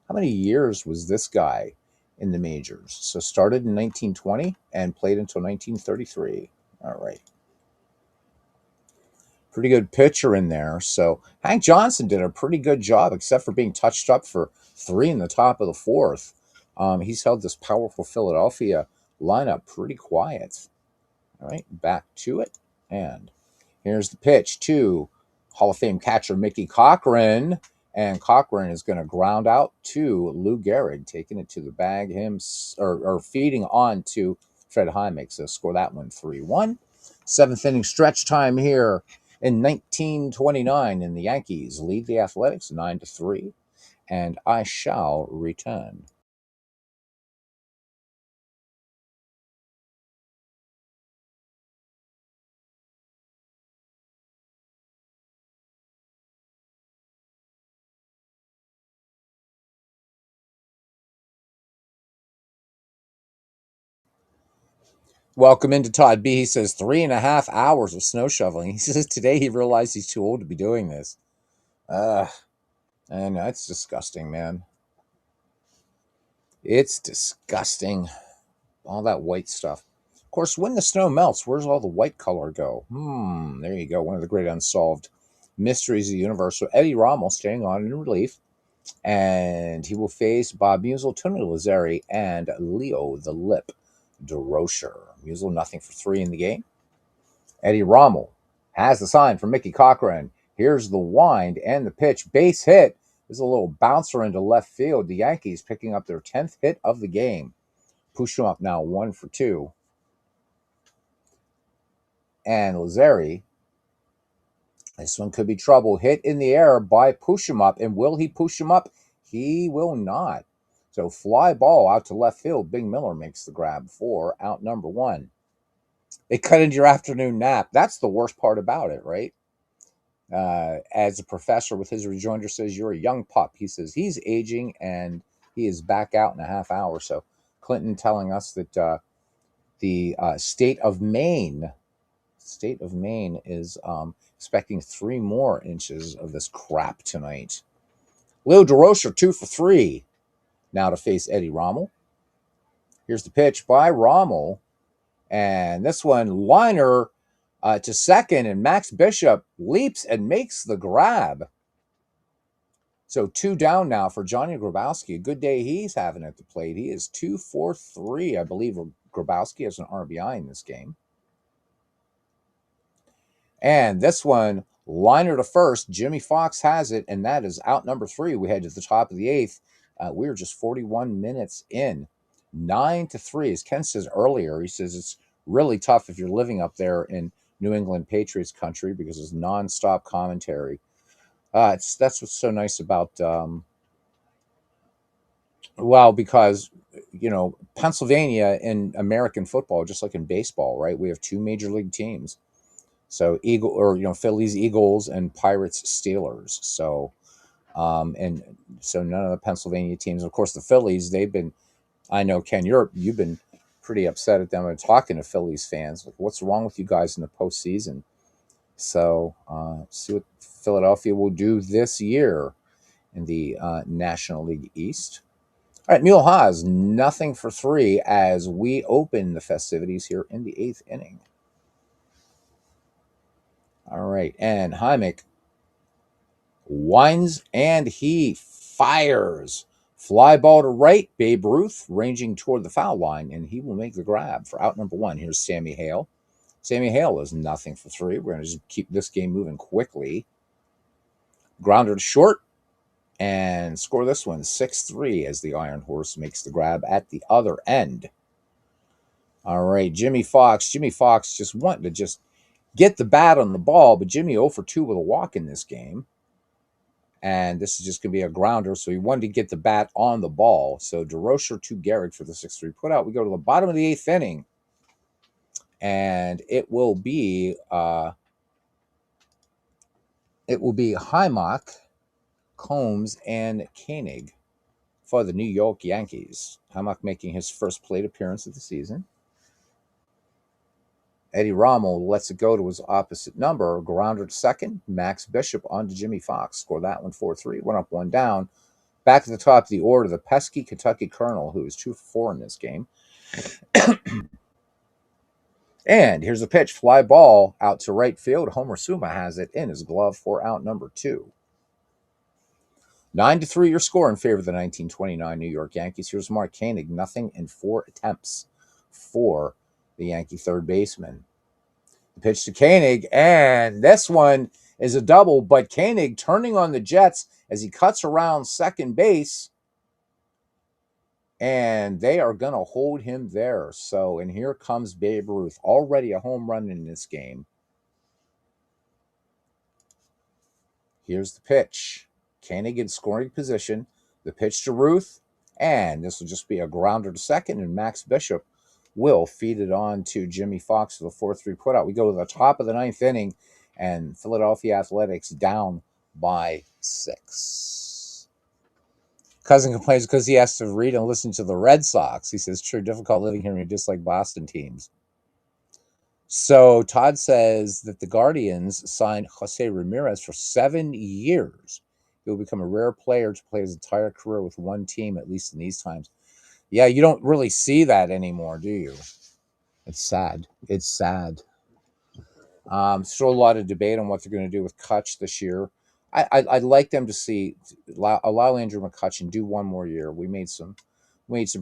How many years was this guy in the majors? So started in 1920 and played until 1933. All right. Pretty good pitcher in there. So Hank Johnson did a pretty good job, except for being touched up for 3 in the top of the 4th. He's held this powerful Philadelphia lineup pretty quiet. All right, back to it. And here's the pitch to Hall of Fame catcher Mickey Cochran. And Cochran is going to ground out to Lou Gehrig, taking it to the bag, or feeding on to Fred Hymick. So score that one 3-1. 7th inning stretch time here in 1929, and the Yankees lead the Athletics 9-3. And I shall return. Welcome into Todd B. He says 3.5 hours of snow shoveling. He says today he realized he's too old to be doing this. And it's disgusting, man. It's disgusting. All that white stuff. Of course, when the snow melts, where's all the white color go? There you go. One of the great unsolved mysteries of the universe. So Eddie Rommel staying on in relief. And he will face Bob Musial, Tony Lazzeri, and Leo the Lip DeRocher. Musial nothing for 3 in the game. Eddie Rommel has the sign from Mickey Cochran. Here's the wind and the pitch. Base hit. There's a little bouncer into left field. The Yankees picking up their 10th hit of the game. Push them up now 1 for 2. And Lazzeri, this one could be trouble. Hit in the air by Push him up. And will he push him up? He will not. So fly ball out to left field. Big Miller makes the grab for out number 1. They cut into your afternoon nap. That's the worst part about it, right? As a professor with his rejoinder says, you're a young pup. He says he's aging and he is back out in a half hour. So Clinton telling us that the state of Maine is Expecting 3 more inches of this crap tonight. Leo DeRocher, 2 for 3. Now to face Eddie Rommel. Here's the pitch by Rommel. And this one, liner to second, and Max Bishop leaps and makes the grab. So 2 down now for Johnny Grabowski. A good day he's having at the plate. He is 2 for 3. I believe Grabowski has an RBI in this game. And this one, liner to first. Jimmy Fox has it, and that is out number 3. We head to the top of the 8th. We're just 41 minutes in. 9-3. As Ken says earlier, he says it's really tough if you're living up there in New England Patriots country because it's nonstop commentary. That's what's so nice about, because, Pennsylvania in American football, just like in baseball, right? We have 2 major league teams. So Phillies, Eagles, and Pirates, Steelers. So, and so none of the Pennsylvania teams. Of course, the Phillies, I know, Ken, you've been pretty upset at them. I'm talking to Phillies fans. Like, what's wrong with you guys in the postseason? So, see what Philadelphia will do this year in the National League East. All right, Mule Haas, nothing for 3 as we open the festivities here in the 8th inning. All right, and Hymick winds and he fires. Fly ball to right, Babe Ruth ranging toward the foul line, and he will make the grab for out number 1. Here's Sammy Hale. Sammy Hale is nothing for 3. We're going to just keep this game moving quickly. Grounder to short and score this one 6-3 as the Iron Horse makes the grab at the other end. All right, Jimmy Fox. Jimmy Fox just wanting to just get the bat on the ball, but Jimmy 0 for 2 with a walk in this game. And this is just going to be a grounder, so he wanted to get the bat on the ball. So DeRocher to Gehrig for the 6-3 putout. We go to the bottom of the 8th inning, and it will be Hymock, Combs, and Koenig for the New York Yankees. Hymock making his first plate appearance of the season. Eddie Rommel lets it go to his opposite number. Grounder to second. Max Bishop on to Jimmy Fox. Score that one 4-3. 1 up, 1 down. Back at the top of the order, the pesky Kentucky Colonel, who is 2 for 4 in this game. And here's a pitch. Fly ball out to right field. Homer Suma has it in his glove for out number 2. 9-3 your score in favor of the 1929 New York Yankees. Here's Mark Koenig. Nothing in 4 attempts for the Yankee third baseman. The pitch to Koenig, and this one is a double, but Koenig turning on the Jets as he cuts around second base, and they are going to hold him there. So, and here comes Babe Ruth, already a home run in this game. Here's the pitch. Koenig in scoring position. The pitch to Ruth, and this will just be a grounder to second, and Max Bishop will feed it on to Jimmy Fox for the 4-3 putout. We go to the top of the 9th inning, and Philadelphia Athletics down by 6. Cousin complains because he has to read and listen to the Red Sox. He says, "True, difficult living here when you dislike Boston teams." So Todd says that the Guardians signed Jose Ramirez for 7 years. He will become a rare player to play his entire career with one team, at least in these times. Yeah, you don't really see that anymore, do you? It's sad. It's sad. Still a lot of debate on what they're going to do with Kutch this year. I'd like them to allow Andrew McCutchen do one more year. We made some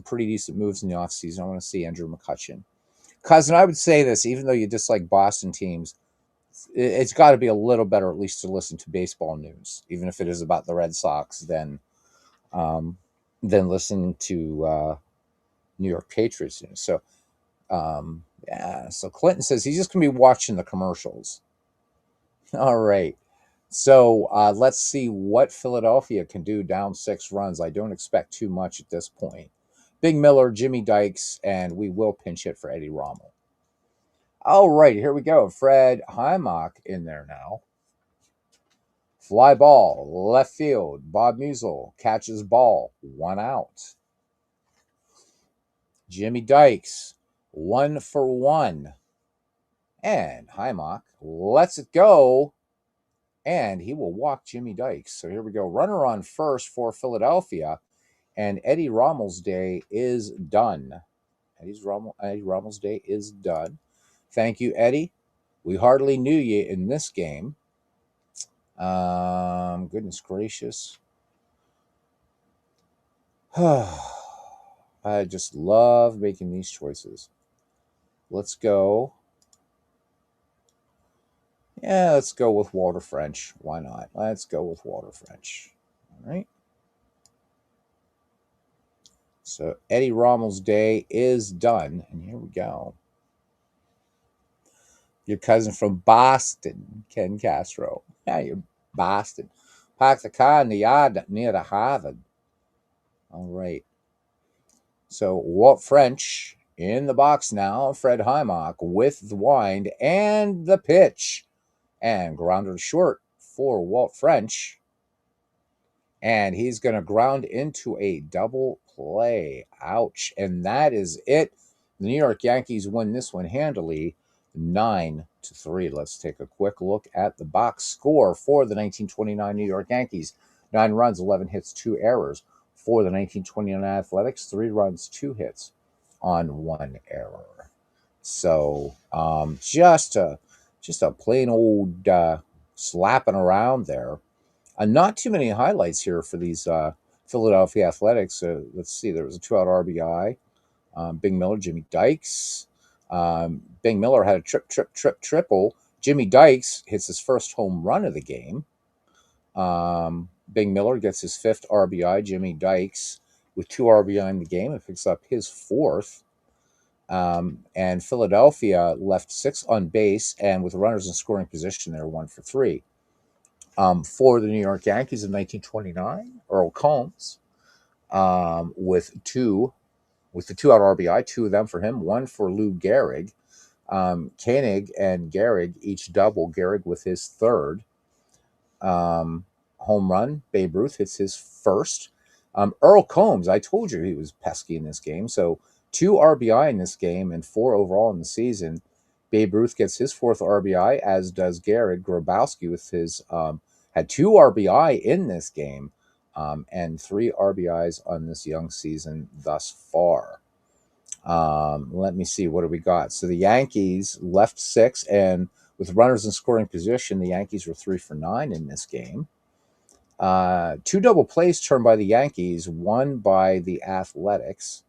pretty decent moves in the offseason. I want to see Andrew McCutchen. Cousin, I would say this, even though you dislike Boston teams, it's got to be a little better at least to listen to baseball news, even if it is about the Red Sox, than listening to New York Patriots news. So, so Clinton says he's just going to be watching the commercials. All right. So let's see what Philadelphia can do down 6 runs. I don't expect too much at this point. Big Miller, Jimmy Dykes, and we will pinch hit for Eddie Rommel. All right, here we go. Fred Hymock in there now. Fly ball, left field. Bob Musial catches ball. 1 out. Jimmy Dykes, 1 for 1. And Hymock lets it go. and he will walk Jimmy Dykes. So here we go. Runner on first for Philadelphia, and Eddie Rommel's day is done. Eddie Rommel's day is done. Thank you, Eddie. We hardly knew you in this game. Goodness gracious. I just love making these choices. Let's go. Yeah, let's go with Walter French. Why not? Let's go with Walter French. All right. So Eddie Rommel's day is done. And here we go. Your cousin from Boston, Ken Castro. Yeah, you're Boston. Park the car in the yard near the Harvard. All right. So Walt French in the box now. Fred Highmark with the wind and the pitch. And grounded short for Walt French. And he's going to ground into a double play. Ouch. And that is it. The New York Yankees win this one handily, 9-3. Let's take a quick look at the box score for the 1929 New York Yankees. 9 runs, 11 hits, 2 errors. For the 1929 Athletics, 3 runs, 2 hits on 1 error. So just a plain old slapping around there. Not too many highlights here for these Philadelphia Athletics. Let's see. There was a 2-out RBI. Bing Miller, Jimmy Dykes. Bing Miller had a triple. Jimmy Dykes hits his first home run of the game. Bing Miller gets his 5th RBI. Jimmy Dykes, with 2 RBI in the game, and picks up his 4th. And Philadelphia left 6 on base, and with runners in scoring position, they're 1 for 3. For the New York Yankees in 1929, Earl Combs with the 2-out RBI, 2 of them for him, 1 for Lou Gehrig. Koenig and Gehrig each double. Gehrig with his 3rd home run. Babe Ruth hits his 1st. Earl Combs, I told you he was pesky in this game. So 2 RBI in this game and 4 overall in the season. Babe Ruth gets his 4th RBI, as does Gehrig. Grabowski with his had 2 RBI in this game and 3 RBIs on this young season thus far. Let me see, what do we got? So the Yankees left 6, and with runners in scoring position, the Yankees were 3 for 9 in this game. 2 double plays turned by the Yankees, 1 by the Athletics.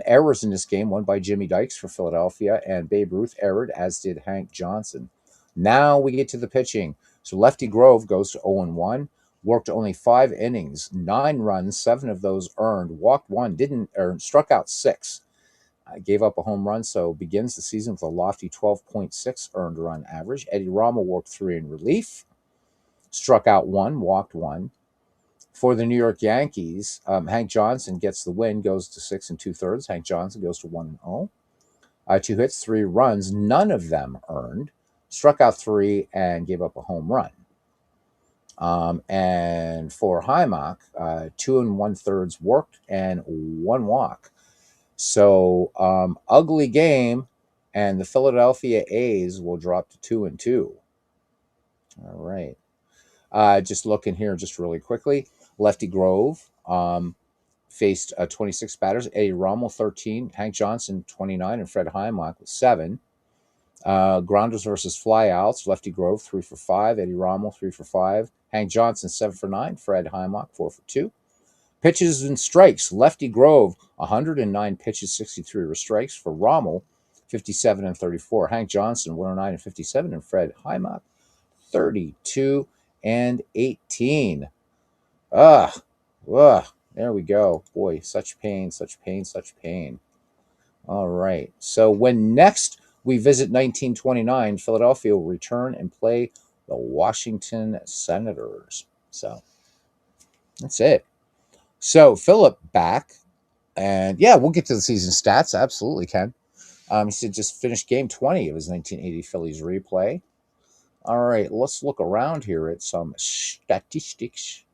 Errors in this game, 1 by Jimmy Dykes for Philadelphia, and Babe Ruth errored, as did Hank Johnson. Now we get to the pitching. So Lefty Grove goes to 0-1, worked only 5 innings, 9 runs, 7 of those earned, walked 1, struck out 6. Gave up a home run, so begins the season with a lofty 12.6 earned run average. Eddie Rommel worked 3 in relief, struck out 1, walked 1. For the New York Yankees, Hank Johnson gets the win, goes to 6 2/3. Hank Johnson goes to 1-0. 2 hits, 3 runs, none of them earned. Struck out 3 and gave up a home run. And for Highmark, 2 1/3 worked and 1 walk. So ugly game, and the Philadelphia A's will drop to 2-2. All right. Just looking here, just really quickly. Lefty Grove faced 26 batters. Eddie Rommel 13, Hank Johnson 29, and Fred Highmark with 7. Grounders versus flyouts. Lefty Grove 3 for 5. Eddie Rommel 3 for 5. Hank Johnson 7 for 9. Fred Highmark 4 for 2. Pitches and strikes. Lefty Grove 109 pitches, 63 were strikes. For Rommel 57 and 34. Hank Johnson 109 and 57, and Fred Highmark 32 and 18. There we go. Boy, such pain, such pain, such pain. All right. So when next we visit 1929, Philadelphia will return and play the Washington Senators. So that's it. So Philip back, and yeah, we'll get to the season stats. Absolutely, Ken. He said just finished game 20 of his 1980 Phillies replay. All right, let's look around here at some statistics.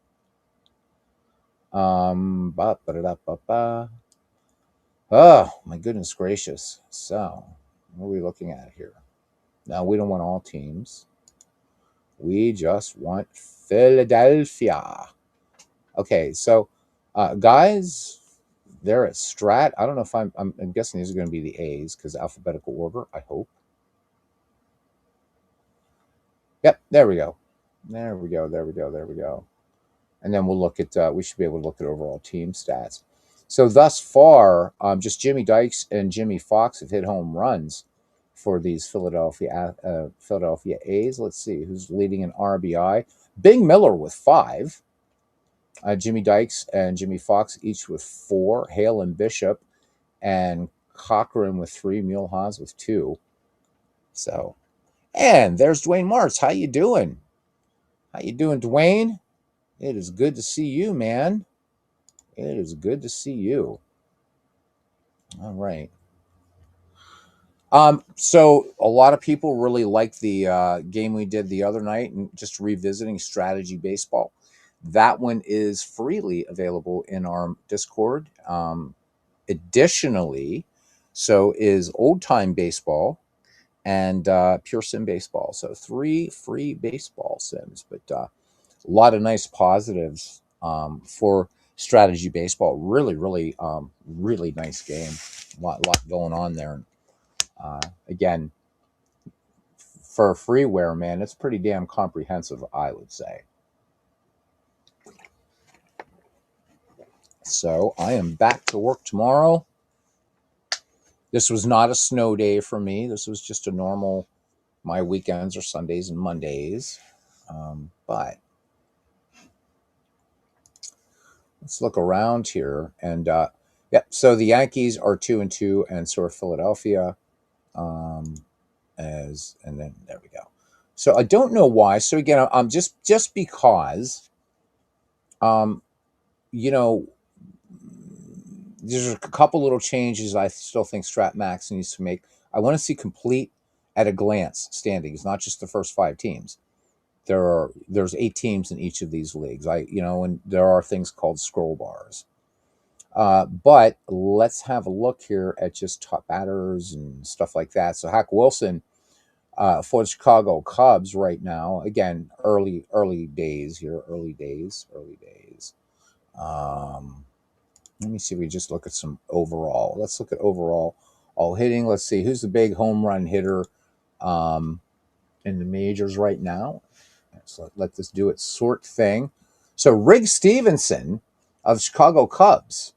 Oh, my goodness gracious. So, what are we looking at here? Now, we don't want all teams. We just want Philadelphia. Okay, so guys, they're at Strat. I don't know if I'm guessing these are going to be the A's because alphabetical order. I hope. Yep, there we go. There we go. There we go. There we go. And then we'll look at. We should be able to look at overall team stats. So thus far, just Jimmy Dykes and Jimmy Fox have hit home runs for these Philadelphia A's. Let's see who's leading in RBI. Bing Miller with 5. Jimmy Dykes and Jimmy Fox each with 4. Hale and Bishop and Cochran with 3. Mulehaz with 2. So, and there's Dwayne Martz. How you doing? How you doing, Dwayne? It is good to see you, man. It is good to see you. All right. So a lot of people really like the game we did the other night, and just revisiting strategy baseball. That one is freely available in our Discord. Additionally, so is old time baseball and pure sim baseball. So 3 free baseball sims, but a lot of nice positives for strategy baseball. Really, really, really nice game. Lot going on there. Again, for freeware, man, it's pretty damn comprehensive, I would say. So I am back to work tomorrow. This was not a snow day for me. This was just a normal. My weekends are Sundays and Mondays. But let's look around here. And yeah, so the Yankees are 2-2, and so are Philadelphia. And then there we go. So I don't know why. So again, I'm just because, um, you know, there's a couple little changes I still think Strat Max needs to make. I want to see complete at a glance standings, not just the first 5 teams. There's 8 teams in each of these leagues. And there are things called scroll bars. But let's have a look here at just top batters and stuff like that. So Hack Wilson for the Chicago Cubs right now. Again, early days here. Early days. Let me see if we just look at some overall. Let's look at overall all hitting. Let's see who's the big home run hitter in the majors right now. So let this do its sort thing. So Rig Stevenson of Chicago Cubs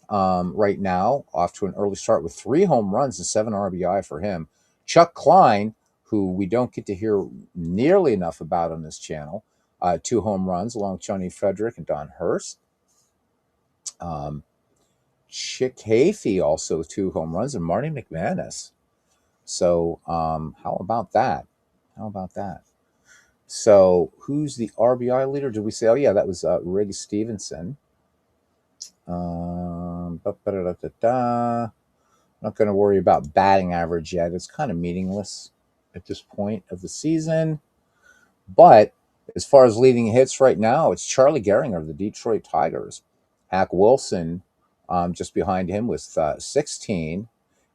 right now, off to an early start with 3 home runs and 7 RBI for him. Chuck Klein, who we don't get to hear nearly enough about on this channel, 2 home runs along with Johnny Frederick and Don Hurst. Chick Hafey also with 2 home runs, and Marty McManus. So how about that? So who's the RBI leader? Did we say? Oh yeah, that was Rig Stevenson. Not going to worry about batting average yet. It's kind of meaningless at this point of the season. But as far as leading hits right now, it's Charlie Gehringer of the Detroit Tigers. Hack Wilson just behind him with 16,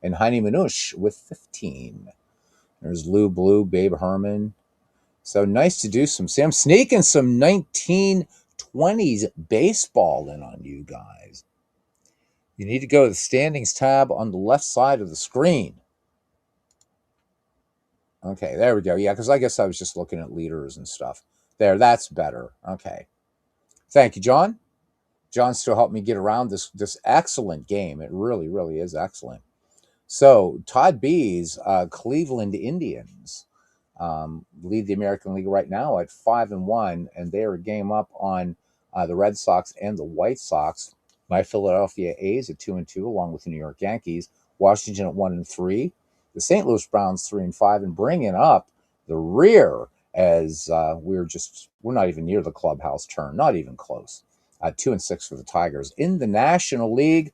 and Heine Manush with 15. There's Lou Blue, Babe Herman. So nice to do some. See, I'm sneaking some 1920s baseball in on you guys. You need to go to the standings tab on the left side of the screen. Okay, there we go. Yeah, because I guess I was just looking at leaders and stuff. There, that's better. Okay. Thank you, John. John still helped me get around this excellent game. It really, really is excellent. So Todd B's Cleveland Indians lead the American League right now at 5-1, and they are a game up on the Red Sox and the White Sox. My Philadelphia A's at 2-2, along with the New York Yankees. Washington at 1-3. The St. Louis Browns 3-5, and bringing up the rear as we're not even near the clubhouse turn, not even close. 2-6 for the Tigers. In the National League,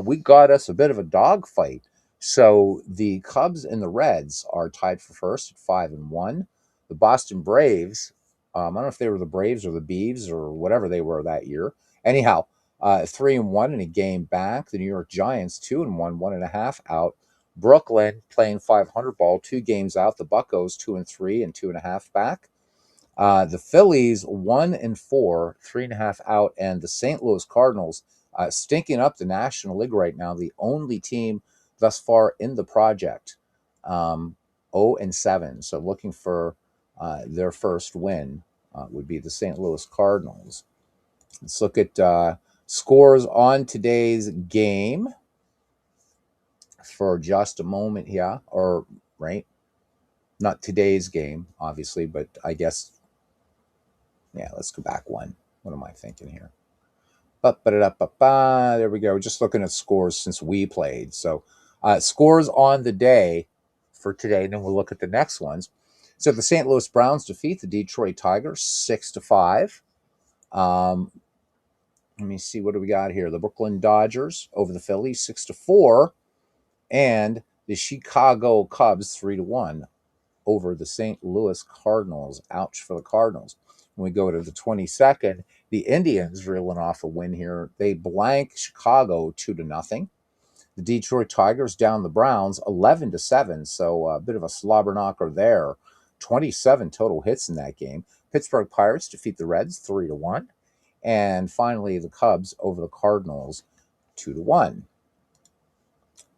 we got us a bit of a dogfight. So the Cubs and the Reds are tied for first at 5-1. The Boston Braves, I don't know if they were the Braves or the Beavs or whatever they were that year. Anyhow, 3-1 in a game back. The New York Giants 2-1, 1.5 out. Brooklyn playing 500 ball, 2 games out. The Buccos 2-3 and 2.5 back. The Phillies 1-4, 3.5 out, and the St. Louis Cardinals stinking up the National League right now. The only team thus far in the project, 0-7. So looking for their first win would be the St. Louis Cardinals. Let's look at scores on today's game for just a moment here, or right, not today's game, obviously, but I guess, yeah, let's go back one. What am I thinking here? There we go. Just looking at scores since we played. So, scores on the day for today, and then we'll look at the next ones. So, the St. Louis Browns defeat the Detroit Tigers 6-5. Um, Let me see, what do we got here? The Brooklyn Dodgers over the Phillies 6-4, and the Chicago Cubs 3-1 over the St. Louis Cardinals. Ouch for the Cardinals. When we go to the 22nd, the Indians reeling off a win here. They blank Chicago 2-0. The Detroit Tigers down the Browns 11-7. So a bit of a slobber knocker there. 27 total hits in that game. Pittsburgh Pirates defeat the Reds 3-1. And finally, the Cubs over the Cardinals 2-1.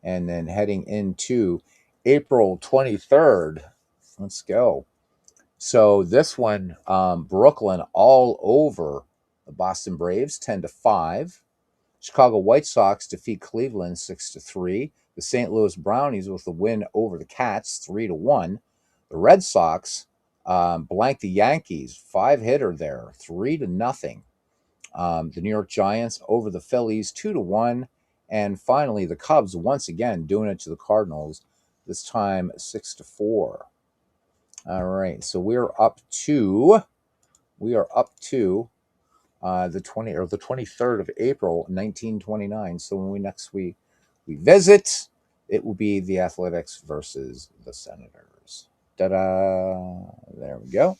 And then heading into April 23rd, let's go. So this one, Brooklyn all over the Boston Braves 10-5. Chicago White Sox defeat Cleveland 6-3. The St. Louis Brownies with the win over the Cats 3-1. The Red Sox blanked the Yankees, 5-hitter there, 3-0. The New York Giants over the Phillies 2-1. And finally, the Cubs once again doing it to the Cardinals, this time 6-4. All right, so we are up to the 23rd of April, 1929. So when we visit, it will be the Athletics versus the Senators. Da-da! There we go.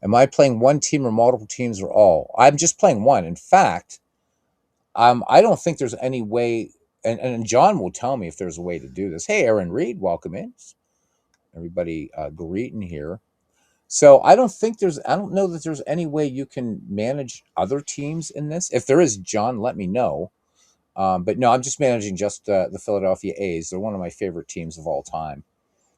Am I playing one team or multiple teams or all? I'm just playing one. In fact, I don't think there's any way, and John will tell me if there's a way to do this. Hey, Aaron Reed, welcome in. Everybody greeting here. So I don't know that there's any way you can manage other teams in this. If there is, John, let me know. But no, I'm just managing just the Philadelphia A's. They're one of my favorite teams of all time.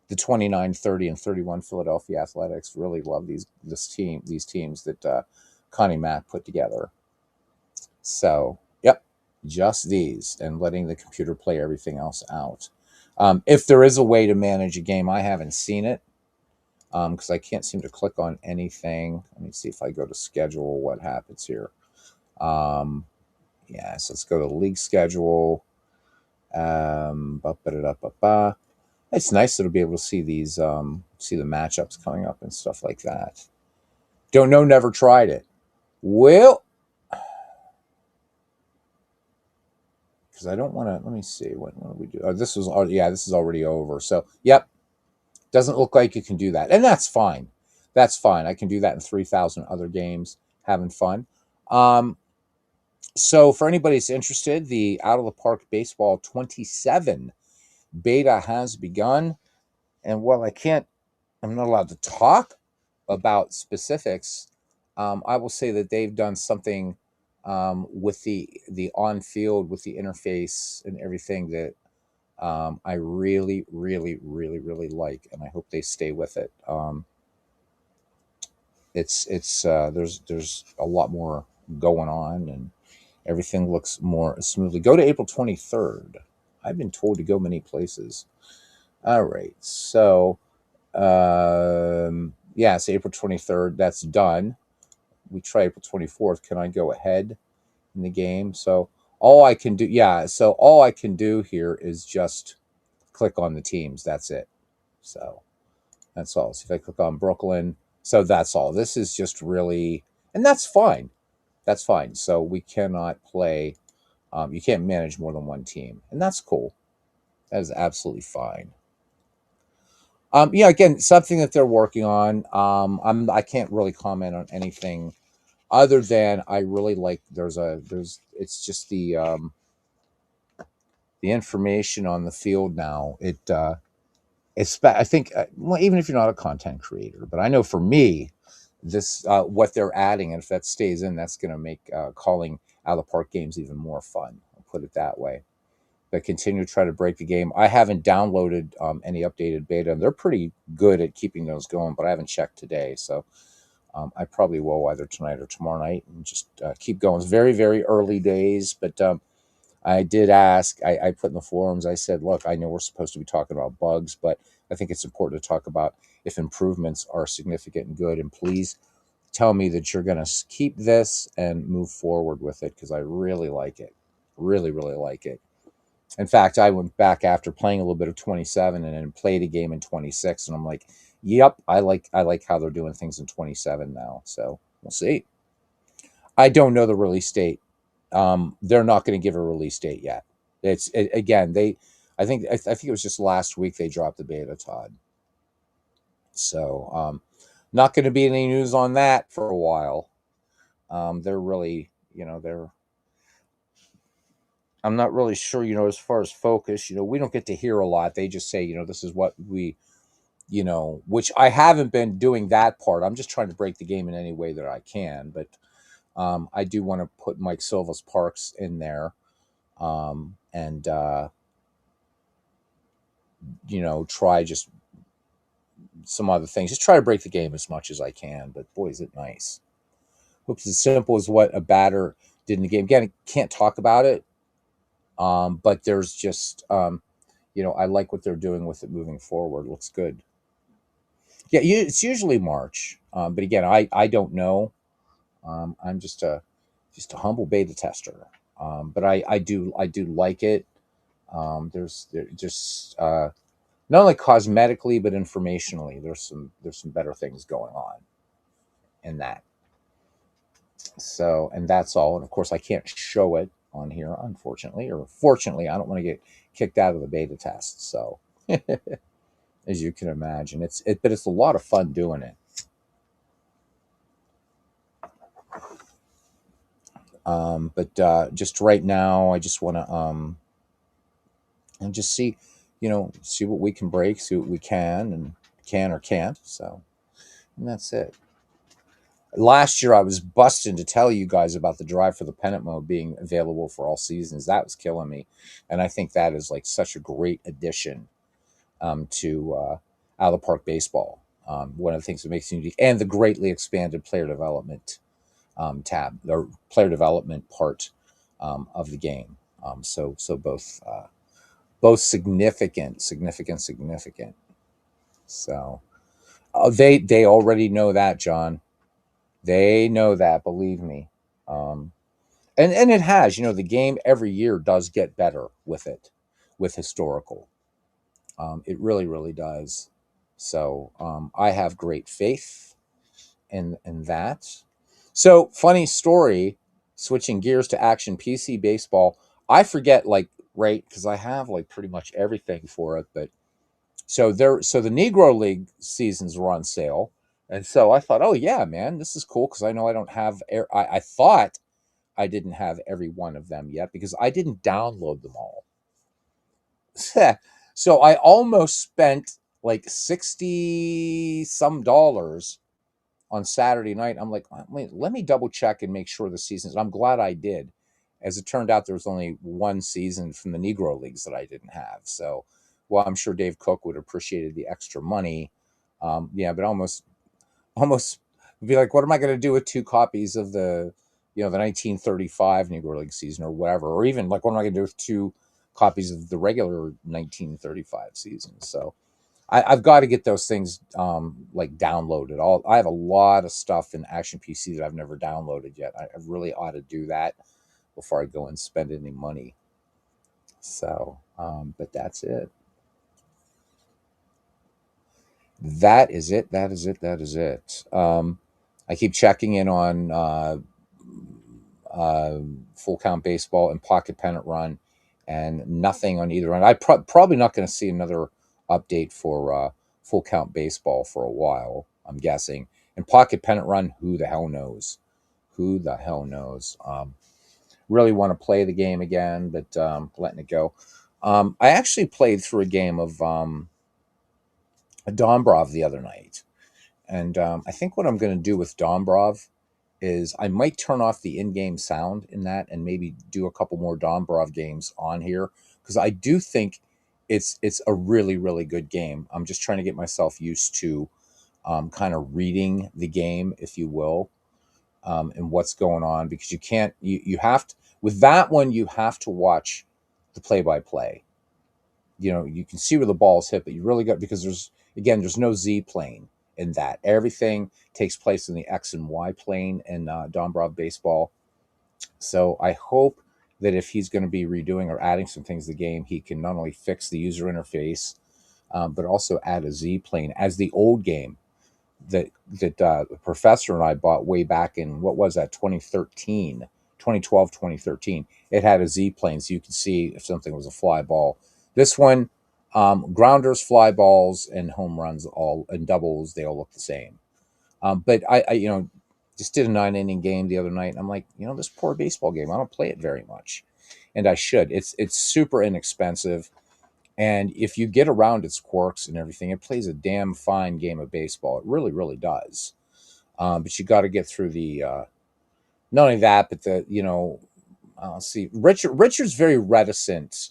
The 29, 30, and 31 Philadelphia Athletics. Really love these teams that Connie Mack put together. So, yep, just these, and letting the computer play everything else out. If there is a way to manage a game, I haven't seen it. Because I can't seem to click on anything. Let me see if I go to schedule, what happens here. Yeah, so let's go to league schedule. It's nice to be able to see these, see the matchups coming up and stuff like that. Don't know, never tried it. Well, because I don't want to. Let me see. What do we do? Oh, this is already over. So, yep. Doesn't look like you can do that. And that's fine. That's fine. I can do that in 3,000 other games, having fun. So for anybody that's interested, the Out of the Park Baseball 27 beta has begun. And while I'm not allowed to talk about specifics, I will say that they've done something with the on-field, with the interface and everything that I really, really, really, really like, and I hope they stay with it. There's a lot more going on, and everything looks more smoothly. Go to April 23rd. I've been told to go many places. All right, so yeah, so April 23rd. That's done. We try April 24th. Can I go ahead in the game? So all I can do here is just click on the teams. That's it. So that's all. So if I click on Brooklyn, so that's all. This is just really, and that's fine. That's fine. So we cannot play, you can't manage more than one team, and that's cool. That is absolutely fine. Yeah, again, something that they're working on. I can't really comment on anything other than I really like. It's just the information on the field now. I think, well, even if you're not a content creator, but I know for me, this what they're adding, and if that stays in, that's going to make calling out of the park games even more fun. I'll put it that way. But continue to try to break the game. I haven't downloaded any updated beta, and they're pretty good at keeping those going, but I haven't checked today, so I probably will either tonight or tomorrow night and just keep going. It's very, very early days, but I did ask, I put in the forums, I said, look, I know we're supposed to be talking about bugs, but I think it's important to talk about if improvements are significant and good. And please tell me that you're going to keep this and move forward with it because I really like it. Really, really like it. In fact, I went back after playing a little bit of 27 and then played a game in 26, and I'm like, yep, I like how they're doing things in 27 now. So we'll see. I don't know the release date. They're not going to give a release date yet. Again, I think it was just last week they dropped the beta, Todd. So not going to be any news on that for a while. They're really, they're. I'm not really sure, as far as focus, we don't get to hear a lot. They just say, this is what we, which I haven't been doing that part. I'm just trying to break the game in any way that I can. But I do want to put Mike Silva's Parks in there, and try just some other things. Just try to break the game as much as I can. But boy, is it nice. Hope it's as simple as what a batter did in the game. Again, I can't talk about it, but there's just I like what they're doing with it moving forward. Looks good. Yeah, it's usually March, but again, I don't know. I'm just a humble beta tester, but I do like it. There just not only cosmetically but informationally, there's some better things going on in that. So, and that's all. And of course, I can't show it on here, unfortunately, or fortunately. I don't want to get kicked out of the beta test. So, as you can imagine, but it's a lot of fun doing it. But just right now, I just want to and just see what we can break, see what we can or can't. So, and that's it. Last year, I was busting to tell you guys about the drive for the pennant mode being available for all seasons. That was killing me, and I think that is like such a great addition to out of the park baseball. One of the things that makes it unique, and the greatly expanded player development tab, the player development part of the game. So both significant. So they already know that, John. They know that. Believe me. Um, and it has. The game every year does get better with it, with historical. It really, really does. So I have great faith in that. So funny story. Switching gears to action PC baseball. I forget right because I have like pretty much everything for it, but so the Negro League seasons were on sale, and so I thought, oh yeah, man, this is cool because I know I don't have. I thought I didn't have every one of them yet because I didn't download them all. So I almost spent like 60 some dollars on Saturday night. I'm like, wait, let me double check and make sure the seasons. I'm glad I did. As it turned out, there was only one season from the Negro Leagues that I didn't have. So, well, I'm sure Dave Cook would have appreciated the extra money. Yeah, but almost be like, what am I going to do with two copies of the 1935 Negro League season or whatever, or even like, what am I going to do with two copies of the regular 1935 season? So I've got to get those things like downloaded. I have a lot of stuff in Action PC that I've never downloaded yet. I really ought to do that before I go and spend any money. So, but that's it. That is it. That is it. That is it. I keep checking in on Full Count Baseball and Pocket Pennant Run, and nothing on either end. Probably not going to see another update for Full Count Baseball for a while, I'm guessing. And Pocket Pennant Run, who the hell knows? Who the hell knows? Really want to play the game again, but letting it go. I actually played through a game of Dombrov the other night, And I think what I'm going to do with Dombrov is I might turn off the in-game sound in that and maybe do a couple more Dombrov games on here, because I do think it's a really really good game. I'm just trying to get myself used to kind of reading the game, if you will, and what's going on, because you can't you have to, with that one you have to watch the play-by-play. You can see where the ball's hit, but you really got, because there's no Z plane in that. Everything takes place in the X and Y plane in Dombrov baseball. So I hope that if he's going to be redoing or adding some things to the game, he can not only fix the user interface, but also add a Z plane as the old game that the professor and I bought way back in, what was that, 2013, 2012, 2013. It had a Z plane, so you could see if something was a fly ball. This one, grounders, fly balls, and home runs, all and doubles, they all look the same. But I just did a 9 inning game the other night, and I'm like, this poor baseball game, I don't play it very much, and I should. It's super inexpensive, and if you get around its quirks and everything, it plays a damn fine game of baseball. It really, really does. But you got to get through the not only that, but I'll see. Richard's very reticent,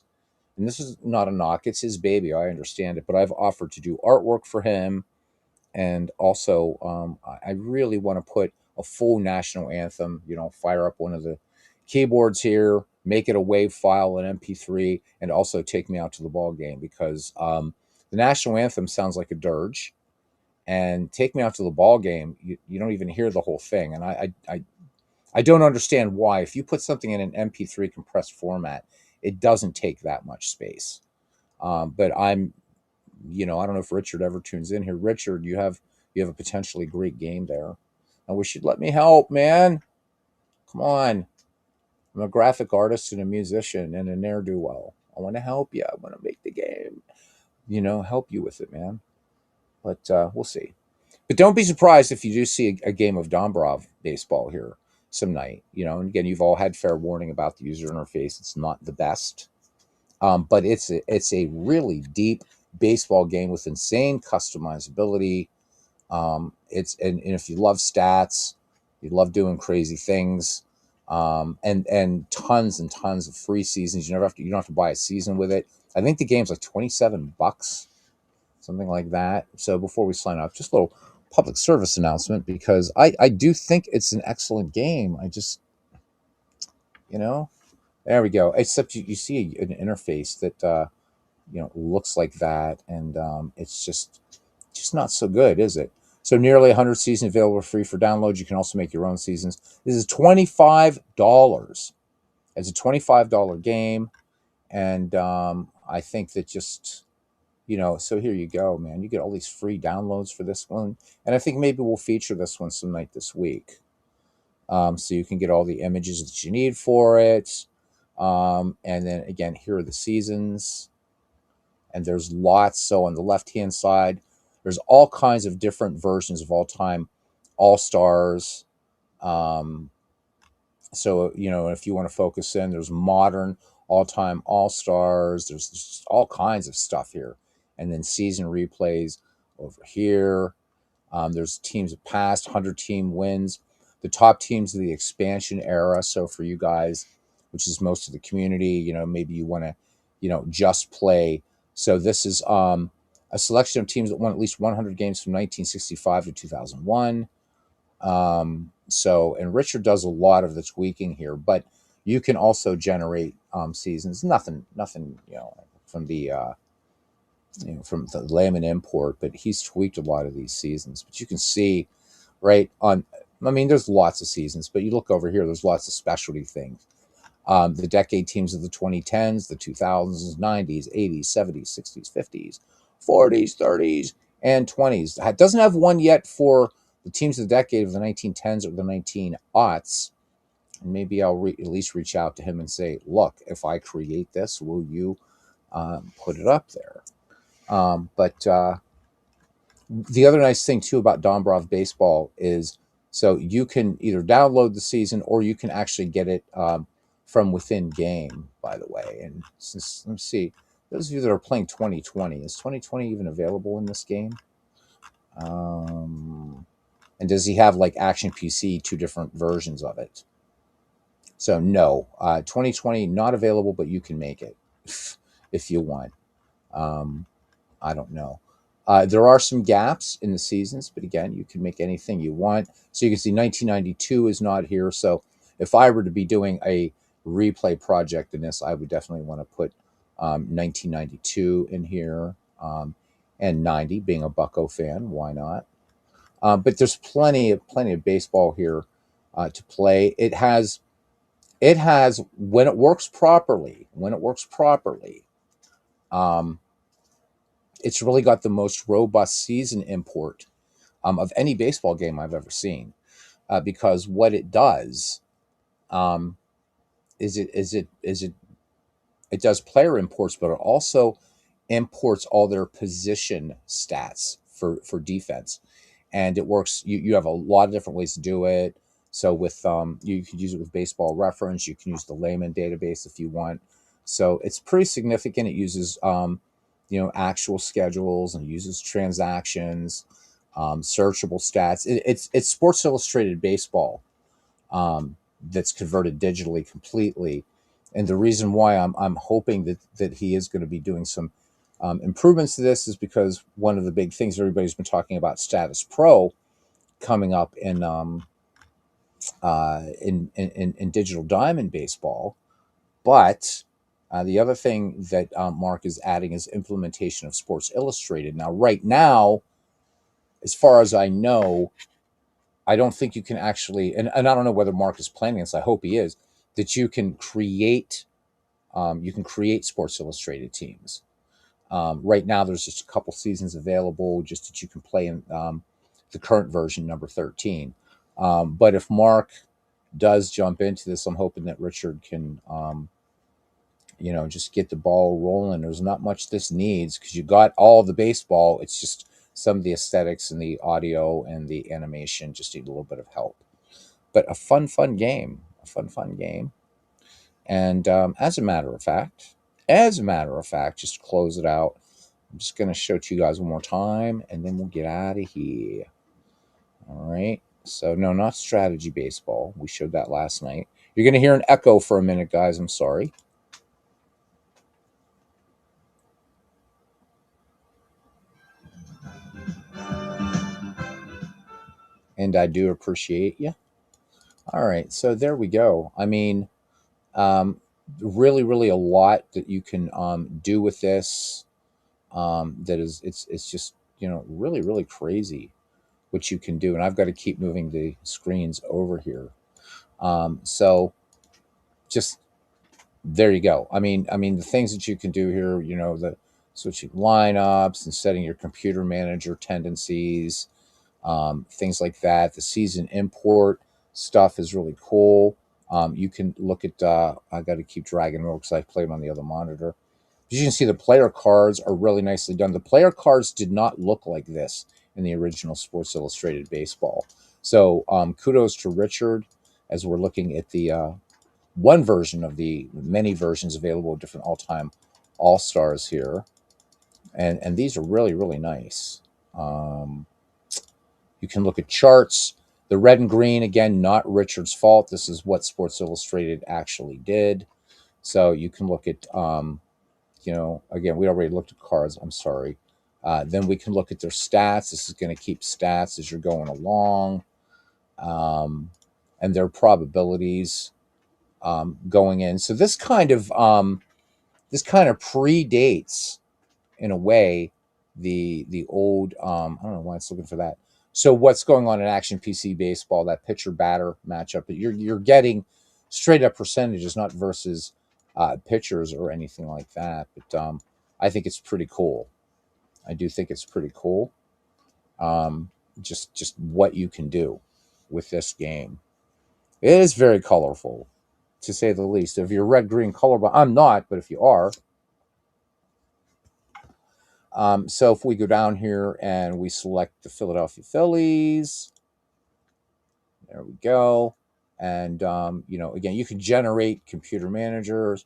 and this is not a knock. It's his baby. I understand it, but I've offered to do artwork for him, and also I really want to put a full national anthem. Fire up one of the keyboards here, make it a wave file, an MP3, and also take me out to the ball game, because the national anthem sounds like a dirge, and take me out to the ball game, you don't even hear the whole thing, and I don't understand why. If you put something in an MP3 compressed format, it doesn't take that much space. But I don't know if Richard ever tunes in here. Richard, you have a potentially great game there. I wish you'd let me help, man. Come on. I'm a graphic artist and a musician and a ne'er do well. I want to help you. I want to make the game. Help you with it, man. But we'll see. But don't be surprised if you do see a game of Dombrov baseball here some night. And again, you've all had fair warning about the user interface. It's not the best. But it's a really deep baseball game with insane customizability. And if you love stats, you love doing crazy things, and tons and tons of free seasons. You don't have to buy a season with it. I think the game's like $27, something like that. So before we sign off, just a little public service announcement, because I do think it's an excellent game. I just there we go. Except you see an interface that looks like that, and it's just not so good, is it? So nearly 100 seasons available free for download. You can also make your own seasons. This is $25. It's a $25 game, and I think that just so here you go, man. You get all these free downloads for this one, and I think maybe we'll feature this one some night this week, so you can get all the images that you need for it. And then again, here are the seasons, and there's lots. So on the left hand side, there's all kinds of different versions of all time all stars. Um, so if you want to focus in, there's modern all time all stars. There's just all kinds of stuff here, and then season replays over here. There's teams of past 100-team wins, the top teams of the expansion era. So for you guys, which is most of the community, maybe you want to, just play. So this is a selection of teams that won at least 100 games from 1965 to 2001. And Richard does a lot of the tweaking here, but you can also generate seasons. Nothing, from the from the layman import, but he's tweaked a lot of these seasons. But you can see right on, I mean, there's lots of seasons, but you look over here, there's lots of specialty things. The decade teams of the 2010s, the 2000s, 90s, 80s, 70s, 60s, 50s, 40s, 30s, and 20s. It doesn't have one yet for the teams of the decade of the 1910s or the 19aughts. And maybe I'll at least reach out to him and say, look, if I create this, will you put it up there? But the other nice thing too about Dombrov baseball is, so you can either download the season or you can actually get it from within game, by the way. And since, let's see, those of you that are playing 2020, is 2020 even available in this game? And does he have like Action PC, two different versions of it? So no, 2020 not available, but you can make it if you want. Um, I don't know. There are some gaps in the seasons, but again, you can make anything you want. So you can see 1992 is not here. So if I were to be doing a replay project in this, I would definitely want to put 1992 in here, and 90. Being a Bucco fan, why not? But there's plenty of baseball here to play. It has when it works properly. When it works properly. Um, it's really got the most robust season import of any baseball game I've ever seen. Because what it does um, it does player imports, but it also imports all their position stats for defense, and it works. You have a lot of different ways to do it. So with you could use it with Baseball Reference. You can use the layman database if you want. So it's pretty significant. It uses actual schedules and uses transactions, searchable stats. It's Sports Illustrated baseball that's converted digitally completely. And the reason why I'm hoping that he is going to be doing some improvements to this is because one of the big things everybody's been talking about, Status Pro, coming up in Digital Diamond baseball. But the other thing that Mark is adding is implementation of Sports Illustrated. Now, right now, as far as I know, I don't think you can actually, and I don't know whether Mark is planning this. I hope he is, that you can create Sports Illustrated teams. Right now, there's just a couple seasons available, just that you can play in the current version, number 13. But if Mark does jump into this, I'm hoping that Richard can, just get the ball rolling. There's not much this needs because you got all the baseball. It's just some of the aesthetics and the audio and the animation just need a little bit of help. But a fun game, fun game. And as a matter of fact, just to close it out, I'm just going to show it to you guys one more time, and then we'll get out of here. All right. So, no, not strategy baseball. We showed that last night. You're going to hear an echo for a minute, guys. I'm sorry. And I do appreciate you. All right. So, there we go. I mean, um, really a lot that you can do with this. That is, it's just, really crazy what you can do. And I've got to keep moving the screens over here. So just there you go. I mean, the things that you can do here, the switching lineups and setting your computer manager tendencies, things like that. The season import stuff is really cool. You can look at. I got to keep dragging over because I play them on the other monitor. As you can see, the player cards are really nicely done. The player cards did not look like this in the original Sports Illustrated baseball. So kudos to Richard as we're looking at the one version of the many versions available of different all-time all-stars here. And these are really nice. Um, you can look at charts. The red and green, again, not Richard's fault. This is what Sports Illustrated actually did. So you can look at again, we already looked at cards. I'm sorry. Then we can look at their stats. This is going to keep stats as you're going along, and their probabilities going in. So this kind of predates, in a way, the old. I don't know why it's looking for that. So what's going on in Action PC baseball? That pitcher batter matchup. But you're getting straight up percentages, not versus pitchers or anything like that. But I think it's pretty cool. I do think it's pretty cool. Just what you can do with this game. It is very colorful, to say the least. If you're red green colorblind, I'm not, but if you are, so if we go down here and we select the Philadelphia Phillies, there we go. And again, you can generate computer managers.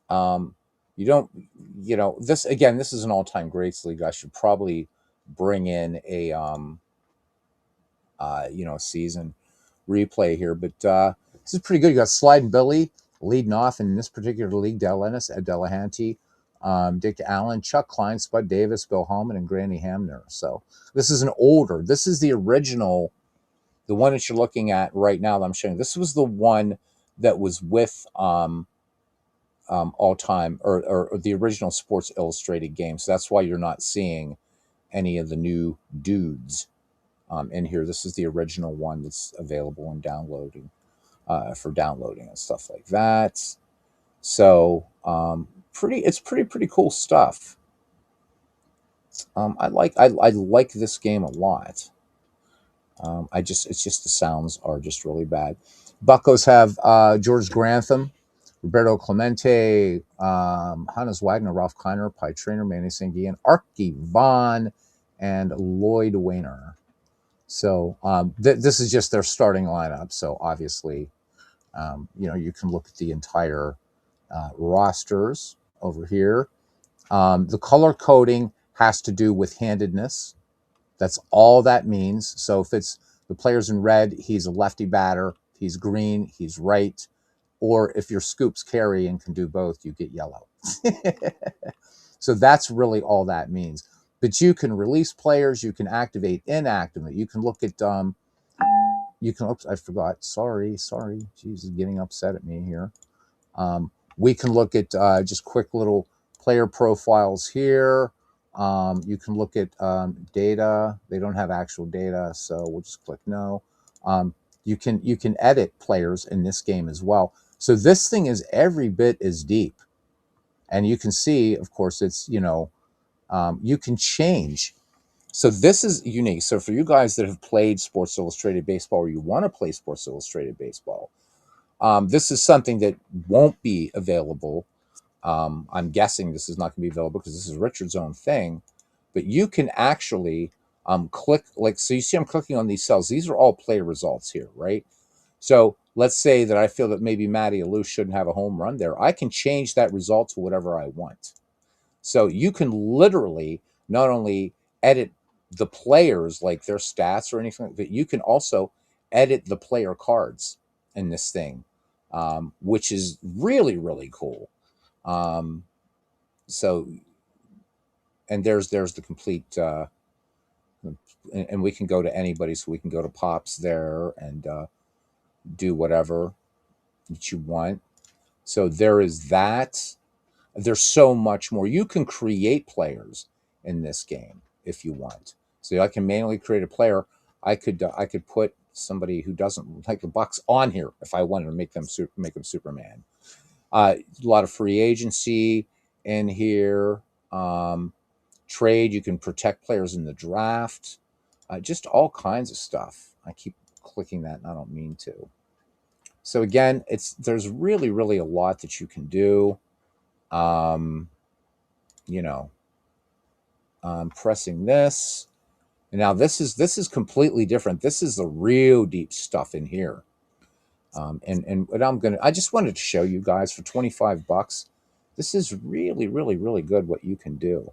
Um, you don't, this again. This is an all-time greats league. I should probably bring in season replay here. But this is pretty good. You got Sliding Billy leading off in this particular league. Dale Ennis, Ed Delahanty, Dick Allen, Chuck Klein, Spud Davis, Bill Holman, and Granny Hamner. So this is an older. This is the original, the one that you're looking at right now that I'm showing. This was the one that was with all time or the original Sports Illustrated game. So that's why you're not seeing any of the new dudes in here. This is the original one that's available and downloading for downloading and stuff like that. So it's pretty cool stuff. I like this game a lot. It's just the sounds are just really bad. Buccos have George Grantham, Roberto Clemente, Hannes Wagner, Ralph Kiner, Pi Trainer, Manny Sanguian, Archie Vaughn, and Lloyd Wayner. So this is just their starting lineup. So obviously, you can look at the entire rosters over here. The color coding has to do with handedness. That's all that means. So if it's the player's in red, he's a lefty batter. If he's green, he's right. Or if your scoops carry and can do both, you get yellow. So that's really all that means. But you can release players. You can activate, inactivate. You can look at oops, I forgot. Sorry. Jesus, getting upset at me here. We can look at just quick little player profiles here. You can look at data. They don't have actual data, so we'll just click no. You can edit players in this game as well. So this thing is every bit as deep. And you can see, of course, it's, you can change. So this is unique. So for you guys that have played Sports Illustrated Baseball or you want to play Sports Illustrated Baseball, this is something that won't be available. I'm guessing this is not going to be available because this is Richard's own thing. But you can actually click, so you see I'm clicking on these cells. These are all player results here, right? So let's say that I feel that maybe Matty Alou shouldn't have a home run there. I can change that result to whatever I want. So you can literally not only edit the players, like their stats or anything, but you can also edit the player cards in this thing, which is really, really cool. So, and there's the complete, and we can go to anybody. So we can go to Pops there and do whatever that you want. So there is that. There's so much more. You can create players in this game if you want. So I can manually create a player. I could put somebody who doesn't like the Bucks on here if I wanted to make them Superman. A lot of free agency in here. Trade. You can protect players in the draft. Just all kinds of stuff. I keep clicking that and I don't mean to. So again, there's really, really a lot that you can do. Pressing this. And now this is completely different. This is the real deep stuff in here. And what I just wanted to show you guys for $25. This is really, really, really good what you can do.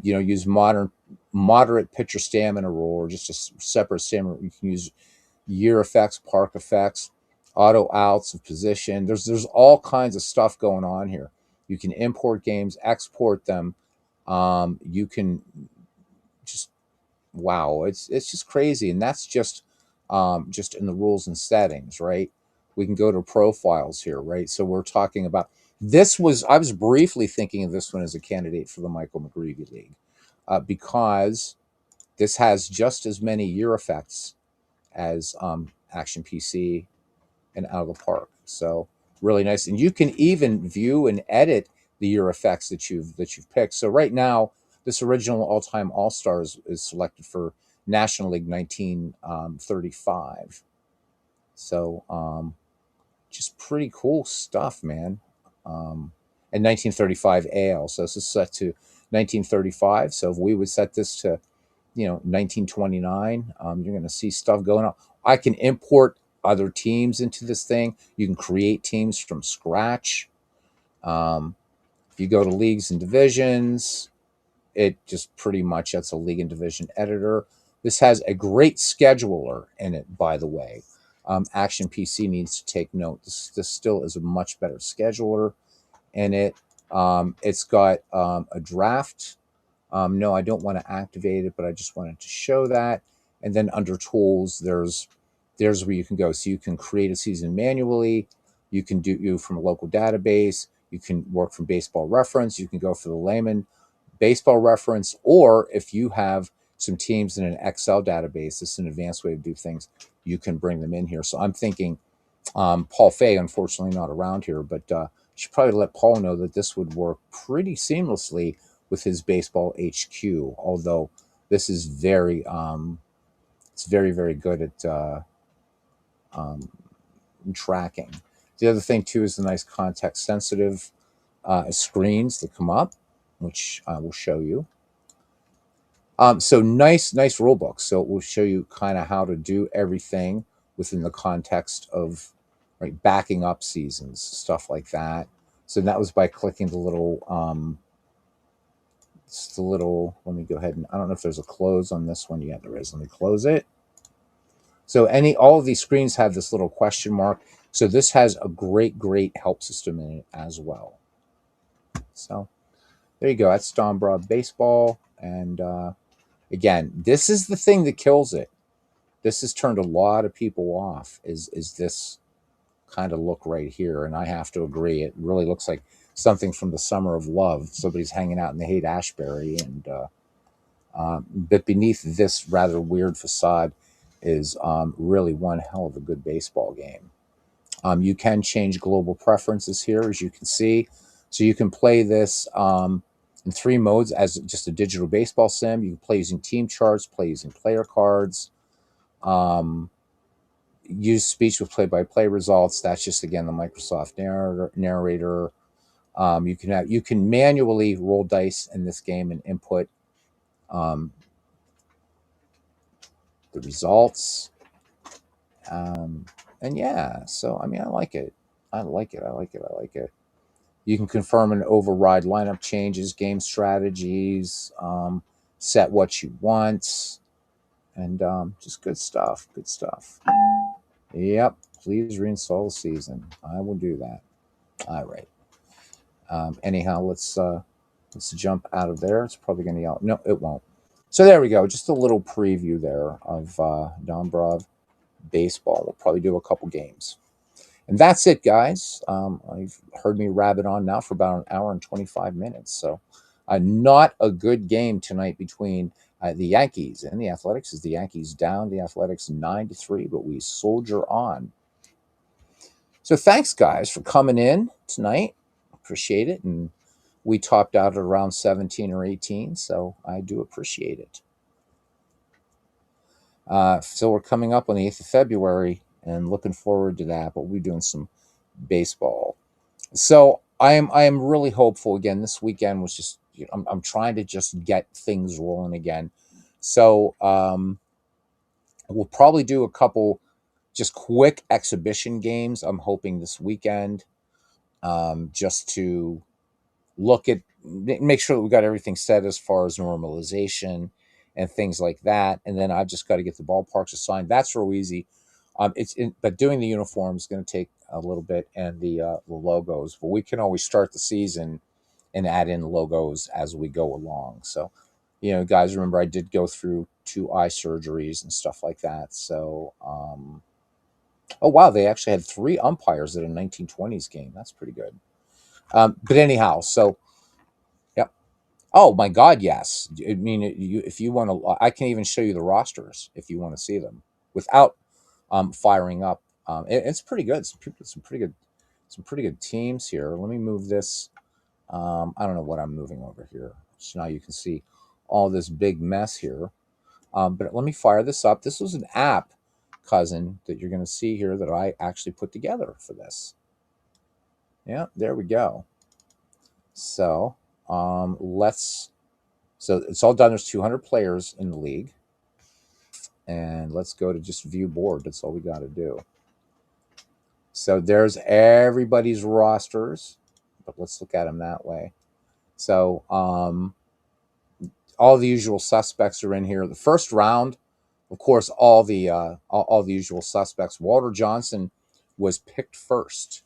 Use moderate pitcher stamina roll or just a separate stamina. You can use year effects, park effects, auto outs of position. There's all kinds of stuff going on here. You can import games, export them. You can just, wow, it's just crazy. And that's just in the rules and settings, right? We can go to profiles here, right? So we're talking about, I was briefly thinking of this one as a candidate for the Michael McGreevy League because this has just as many year effects as Action PC and Out of the Park. So really nice. And you can even view and edit the year effects that you've picked. So right now, this original all-time All-Stars is selected for National League 1935. So just pretty cool stuff, man. And 1935 AL. So this is set to 1935. So if we would set this to 1929, you're going to see stuff going on. I can import other teams into this thing. You can create teams from scratch. If you go to leagues and divisions, it just pretty much, that's a league and division editor. This has a great scheduler in it, by the way. Action PC needs to take note. This still is a much better scheduler in it. It's got a draft. No, I don't want to activate it, but I just wanted to show that. And then under tools, there's where you can go. So you can create a season manually. You can do you from a local database. You can work from baseball reference. You can go for the layman baseball reference, or if you have some teams in an Excel database, this is an advanced way to do things. You can bring them in here. So I'm thinking Paul Fay, unfortunately not around here, but should probably let Paul know that this would work pretty seamlessly with his baseball HQ. Although this is it's very very good at um, tracking. The other thing too is the nice context sensitive screens that come up, which I will show you. So nice rule book. So it will show you kind of how to do everything within the context of right backing up seasons, stuff like that. So that was by clicking the little let me go ahead and I don't know if there's a close on this one yet. There is. Let me close it. So all of these screens have this little question mark. So this has a great help system in it as well. So there you go. That's Don Broad Baseball. And again, this is the thing that kills it. This has turned a lot of people off, is this kind of look right here. And I have to agree. It really looks like something from the Summer of Love. Somebody's hanging out in the Haight-Ashbury. And but beneath this rather weird facade is really one hell of a good baseball game. You can change global preferences here, as you can see. So you can play this in 3 modes as just a digital baseball sim. You can play using team charts, play using player cards, use speech with play-by-play results. That's just, again, the Microsoft narrator. You can manually roll dice in this game and input um, the results. And yeah, so I mean, I like it. I like it. You can confirm and override lineup changes, game strategies, set what you want, and just good stuff. Good stuff. Yep. Please reinstall the season. I will do that. All right. Anyhow, let's jump out of there. It's probably going to yell. No, it won't. So there we go. Just a little preview there of Don Broad Baseball. We'll probably do a couple games. And that's it, guys. I've heard me rabbit on now for about an hour and 25 minutes. So not a good game tonight between the Yankees and the Athletics. As the Yankees down the Athletics 9-3, but we soldier on. So thanks, guys, for coming in tonight. Appreciate it. And we topped out at around 17 or 18, so I do appreciate it. So we're coming up on the 8th of February and looking forward to that, but we're doing some baseball. So I am really hopeful. Again, this weekend was just, I'm trying to just get things rolling again. So we'll probably do a couple just quick exhibition games. I'm hoping this weekend, just to make sure that we got everything set as far as normalization and things like that. And then I've just got to get the ballparks assigned. That's real easy. But doing the uniform is going to take a little bit, and the logos. But we can always start the season and add in logos as we go along. So, guys, remember I did go through 2 eye surgeries and stuff like that. So, oh wow, they actually had 3 umpires at a 1920s game. That's pretty good. But anyhow, so yep. Oh my God, yes. I mean, if you want to, I can even show you the rosters if you want to see them without firing up. It's pretty good. Some pretty good teams here. Let me move this. I don't know what I'm moving over here. So now you can see all this big mess here. But let me fire this up. This was an app, cousin, that you're going to see here that I actually put together for this. Yeah, there we go. So so it's all done. There's 200 players in the league. And let's go to just view board. That's all we got to do. So there's everybody's rosters, but let's look at them that way. So all the usual suspects are in here. The first round Of course, all the usual suspects. Walter Johnson was picked first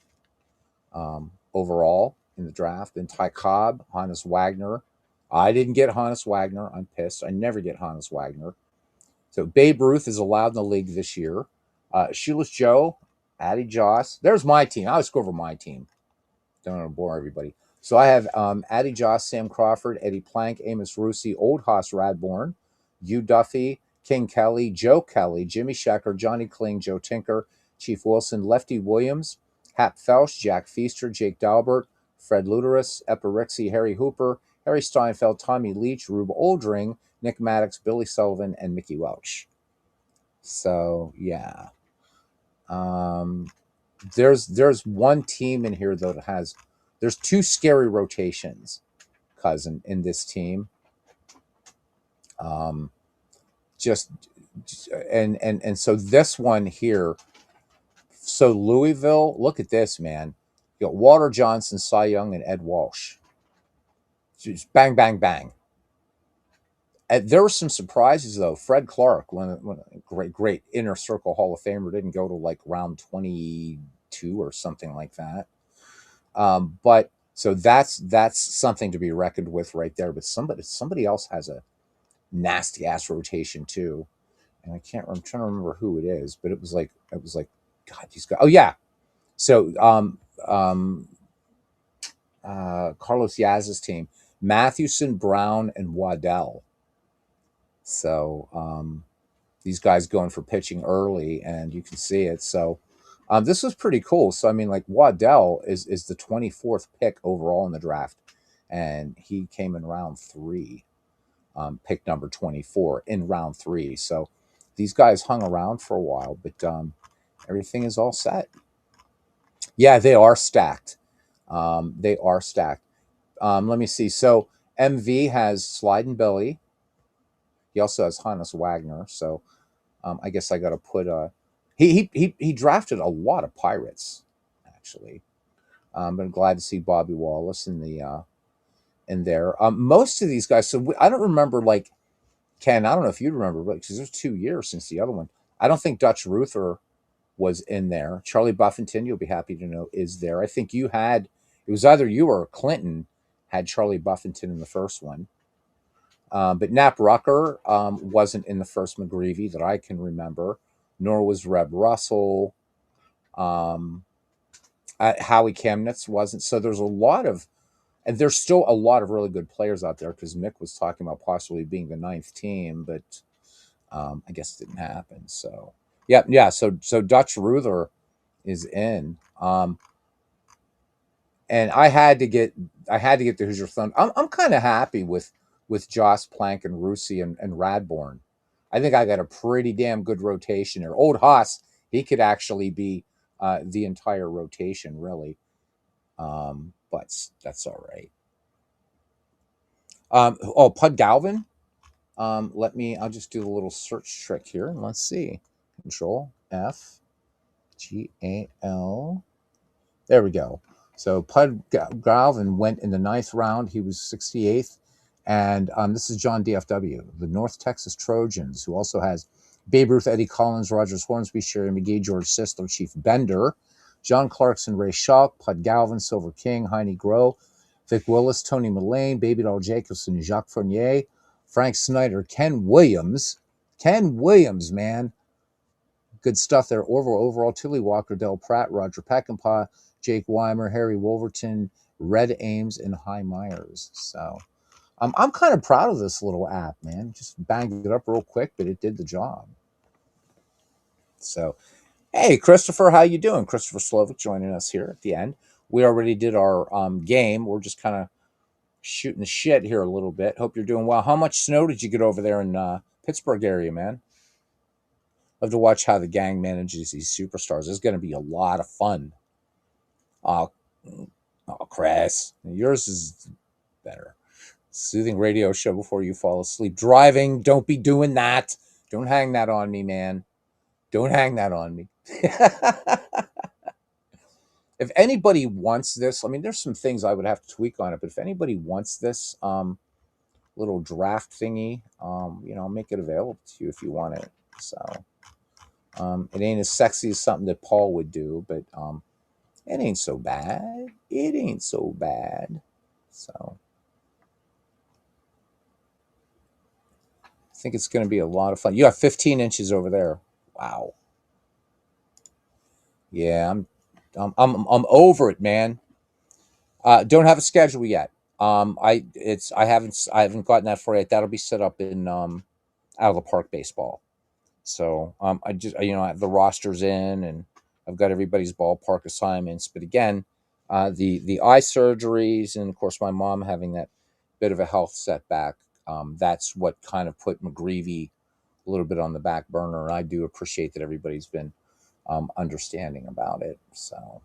overall in the draft. Then Ty Cobb, Hannes Wagner. I didn't get Hannes Wagner. I'm pissed. I never get Hannes Wagner. So Babe Ruth is allowed in the league this year. Shoeless Joe, Addie Joss. There's my team. I was go over my team. Don't want to bore everybody. So I have Addie Joss, Sam Crawford, Eddie Plank, Amos Russi, Old Hoss Radborn, Hugh Duffy, King Kelly, Joe Kelly, Jimmy Shecker, Johnny Kling, Joe Tinker, Chief Wilson, Lefty Williams, Hap Felsch, Jack Feaster, Jake Dalbert, Fred Luderus, Eparixi, Harry Hooper, Harry Steinfeld, Tommy Leach, Rube Oldring, Nick Maddox, Billy Sullivan, and Mickey Welch. So yeah. Um, there's one team in here though that has there's two scary rotations, cousin, in this team. Um, just and so this one here. So Louisville, look at this, man. You got Walter Johnson, Cy Young, and Ed Walsh. Just bang, bang, bang. And there were some surprises though. Fred Clark, one great inner circle Hall of Famer, didn't go to like round 22 or something like that. But so that's something to be reckoned with right there. But somebody else has a nasty ass rotation too, and I can't. I'm trying to remember who it is, but it was like God, these guys. Oh yeah, so Carlos Yaz's team, Mathewson, Brown, and Waddell. So these guys going for pitching early, and you can see it. So this was pretty cool. So I mean, like Waddell is the 24th pick overall in the draft, and he came in round three, pick number 24 in round three. So these guys hung around for a while, but everything is all set. Yeah, they are stacked. They are stacked. Let me see. So MV has Slide and Billy. He also has Hannes Wagner. So I guess I got to put he drafted a lot of Pirates actually. But I'm glad to see Bobby Wallace in there. Most of these guys. So I don't remember like Ken. I don't know if you remember, but because there's 2 years since the other one. I don't think Dutch Ruther was in there. Charlie Buffington, you'll be happy to know, is there. I think you had it was either you or Clinton had Charlie Buffington in the first one. But Knapp Rucker wasn't in the first McGreevy that I can remember, nor was Reb Russell. Um, Howie Chemnitz wasn't. So there's a lot of, and there's still a lot of really good players out there because Mick was talking about possibly being the ninth team, but I guess it didn't happen. So yeah. So Dutch Ruther is in, and I had to get the Hoosier Thunder. I'm kind of happy with Joss Plank and Russi and Radborn. I think I got a pretty damn good rotation there. Old Haas, he could actually be the entire rotation, really. But that's all right. Pud Galvin. I'll just do a little search trick here and let's see. Control F G A L. There we go. So Pud Galvin went in the ninth round. He was 68th. And this is John DFW, the North Texas Trojans, who also has Babe Ruth, Eddie Collins, Rogers Hornsby, Sherry McGee, George Sisler, Chief Bender, John Clarkson, Ray Schalk, Pud Galvin, Silver King, Heine Groh, Vic Willis, Tony Mullane, Baby Doll Jacobson, Jacques Fournier, Frank Snyder, Ken Williams. Ken Williams, man. Good stuff there. Overall, Tilly Walker, Del Pratt, Roger Peckinpah, Jake Weimer, Harry Wolverton, Red Ames, and High Myers. So I'm kind of proud of this little app, man. Just banged it up real quick, but it did the job. So, hey, Christopher, how you doing? Christopher Slovic joining us here at the end. We already did our game. We're just kind of shooting the shit here a little bit. Hope you're doing well. How much snow did you get over there in Pittsburgh area, man? Love to watch how the gang manages these superstars. It's going to be a lot of fun. Oh, oh, Chris, yours is better. Soothing radio show before you fall asleep. Driving, don't be doing that. Don't hang that on me, man. Don't hang that on me. If anybody wants this, I mean, there's some things I would have to tweak on it, but if anybody wants this little draft thingy, I'll make it available to you if you want it. So it ain't as sexy as something that Paul would do, but it ain't so bad. It ain't so bad. So I think it's going to be a lot of fun. You got 15 inches over there. Wow. Yeah, I'm over it, man. Don't have a schedule yet. I haven't gotten that far yet. That'll be set up in out of the park baseball. So I just I have the rosters in, and I've got everybody's ballpark assignments. But again, the eye surgeries, and of course my mom having that bit of a health setback. That's what kind of put McGreevy a little bit on the back burner. And I do appreciate that everybody's been understanding about it. So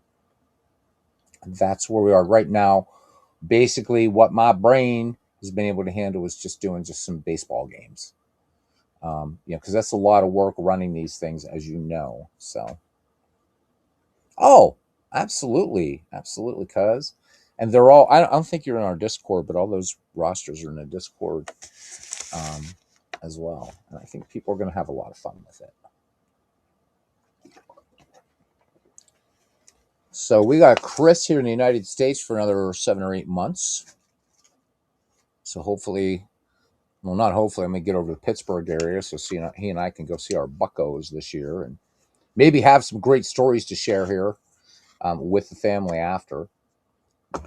that's where we are right now. Basically, what my brain has been able to handle is just doing just some baseball games. Because that's a lot of work running these things, as you know. So, oh, absolutely, absolutely, cuz, and they're all. I don't think you're in our Discord, but all those rosters are in the Discord um, as well, and I think people are going to have a lot of fun with it. So we got Chris here in the United States for another 7 or 8 months. So hopefully, well, not hopefully, I'm gonna get over to the Pittsburgh area so he and I can go see our Buccos this year and maybe have some great stories to share here with the family after.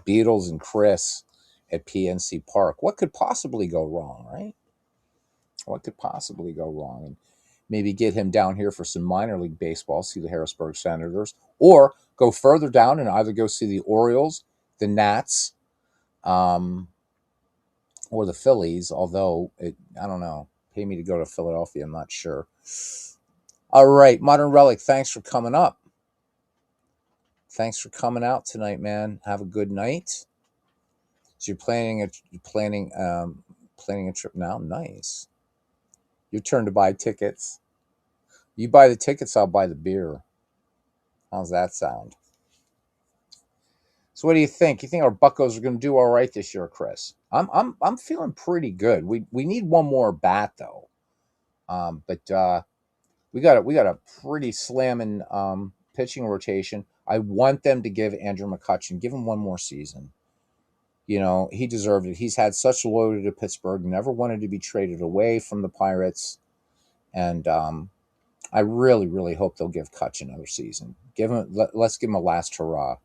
Beatles and Chris at PNC Park. What could possibly go wrong, right? What could possibly go wrong? And maybe get him down here for some minor league baseball, see the Harrisburg Senators, or go further down and either go see the Orioles, the Nats, um, or the Phillies. Although I don't know, pay me to go to Philadelphia, I'm not sure. All right, Modern Relic, thanks for coming up. Thanks for coming out tonight, man. Have a good night. So you're planning a trip now. Nice. Your turn to buy tickets. You buy the tickets, I'll buy the beer. How's that sound? So what do you think? You think our Buccos are going to do all right this year, Chris? I'm feeling pretty good. We need one more bat though. But we got a pretty slamming pitching rotation. I want them to give Andrew McCutchen, give him one more season. He deserved it. He's had such loyalty to Pittsburgh, never wanted to be traded away from the Pirates. And I really, really hope they'll give Kutch another season. Let's give him a last hurrah.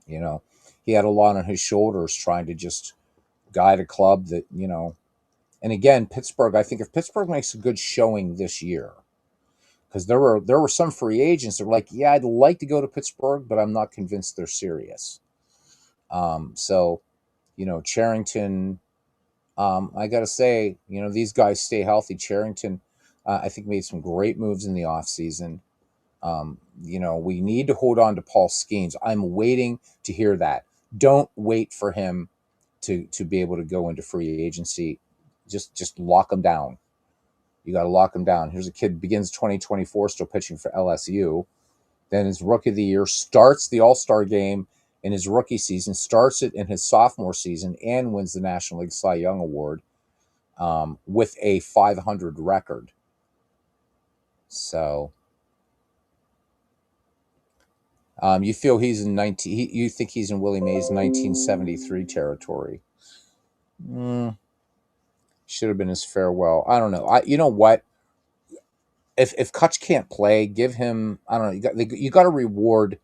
You know, he had a lot on his shoulders trying to just guide a club that. And again, Pittsburgh. I think if Pittsburgh makes a good showing this year, because there were some free agents that were like, yeah, I'd like to go to Pittsburgh, but I'm not convinced they're serious. So, Charrington. I got to say, these guys stay healthy. Charrington, I think, made some great moves in the offseason. We need to hold on to Paul Skeens. I'm waiting to hear that. Don't wait for him to be able to go into free agency. Just lock him down. You got to lock him down. Here's a kid begins 2024 still pitching for LSU. Then his rookie of the year starts the All-Star game in his rookie season, starts it in his sophomore season, and wins the National League Cy Young Award with a 500 record. So you feel he's in 19? You think he's in Willie Mays 1973 territory? Should have been his farewell. I don't know. You know what? If Kutch can't play, give him. I don't know. You got to reward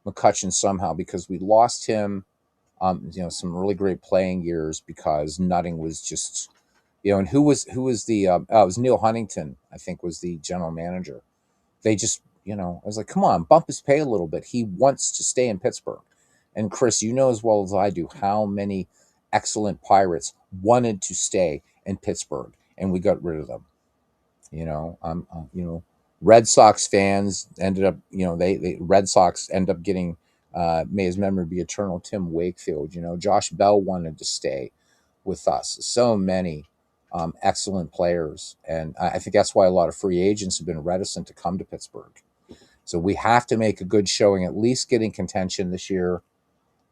McCutchen somehow because we lost him. Some really great playing years because Nutting was just. And who was the? It was Neil Huntington. I think was the general manager. They just, I was like, come on, bump his pay a little bit. He wants to stay in Pittsburgh. And Chris, you know as well as I do how many excellent Pirates wanted to stay in Pittsburgh, and we got rid of them. Red Sox fans ended up, they Red Sox end up getting, may his memory be eternal, Tim Wakefield. Josh Bell wanted to stay with us. So many excellent players. And I think that's why a lot of free agents have been reticent to come to Pittsburgh. So we have to make a good showing, at least get in contention this year.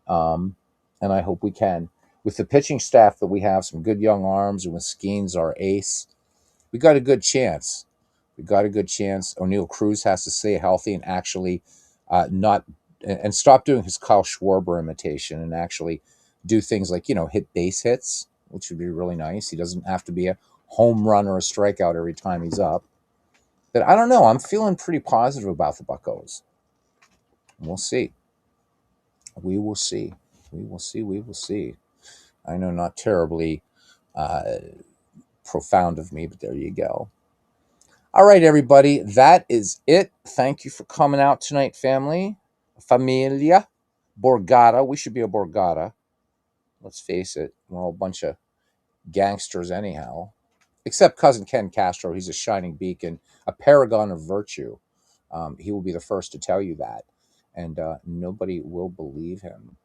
And I hope we can. With the pitching staff that we have, some good young arms, and with Skeens, our ace, we got a good chance. We got a good chance. O'Neill Cruz has to stay healthy and actually not and stop doing his Kyle Schwarber imitation and actually do things like, hit base hits, which would be really nice. He doesn't have to be a home run or a strikeout every time he's up. But I don't know. I'm feeling pretty positive about the Buccos. We'll see. We will see. We will see. We will see. I know, not terribly uh, profound of me, but there you go. All right, everybody. That is it. Thank you for coming out tonight, family. Familia. Borgata. We should be a Borgata. Let's face it. We're all a bunch of gangsters, anyhow. Except cousin Ken Castro. He's a shining beacon, a paragon of virtue. He will be the first to tell you that. And nobody will believe him.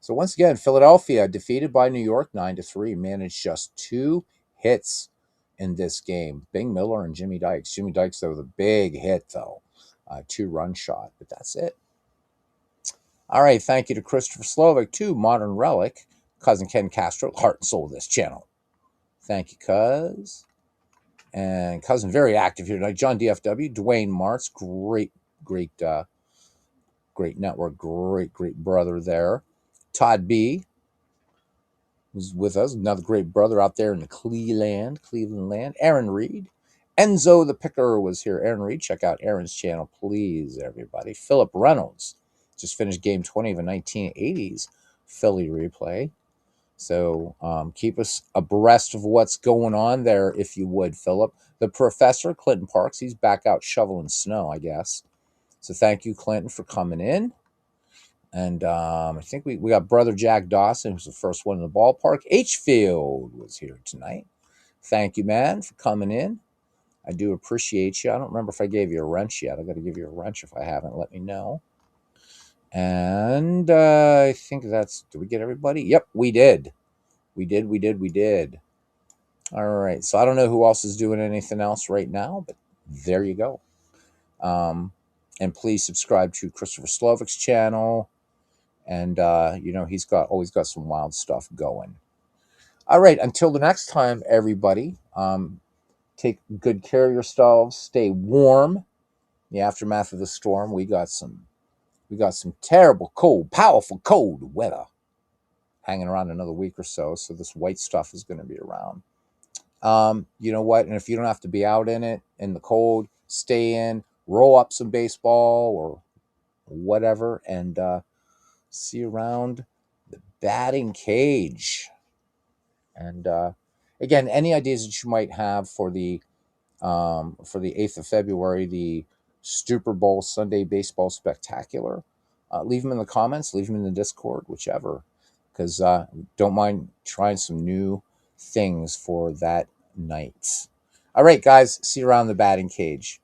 So once again, Philadelphia defeated by New York 9-3, managed just 2 hits in this game. Bing Miller and Jimmy Dykes. Jimmy Dykes, though, the big hit, though. 2-run shot, but that's it. All right, thank you to Christopher Slovak, too, Modern Relic, cousin Ken Castro, heart and soul of this channel. Thank you, cuz. And cousin, very active here tonight. John DFW, Dwayne Martz, great network, great brother there. Todd B, who's with us, another great brother out there in the Cleveland land. Aaron Reed. Enzo the Picker was here. Aaron Reed, check out Aaron's channel, please, everybody. Philip Reynolds just finished game 20 of a 1980s Philly replay. So keep us abreast of what's going on there, if you would, Philip. The professor, Clinton Parks, he's back out shoveling snow, I guess. So thank you, Clinton, for coming in. And I think we got brother Jack Dawson, who's the first one in the ballpark. H-Field was here tonight. Thank you, man, for coming in. I do appreciate you. I don't remember if I gave you a wrench yet. I got to give you a wrench if I haven't. Let me know. And I think that's... Did we get everybody? Yep, we did. We did. All right. So I don't know who else is doing anything else right now, but there you go. And please subscribe to Christopher Slovak's channel. And, he's always got some wild stuff going. All right. Until the next time, everybody, take good care of yourselves. Stay warm. In the aftermath of the storm, we got some terrible, cold, powerful cold weather hanging around another week or so. So this white stuff is going to be around. You know what? And if you don't have to be out in it, in the cold, stay in, roll up some baseball or whatever, and see you around the batting cage. And again, any ideas that you might have for the 8th of February, the Super Bowl Sunday Baseball Spectacular, leave them in the comments, leave them in the Discord, whichever, because don't mind trying some new things for that night. All right, guys, see you around the batting cage.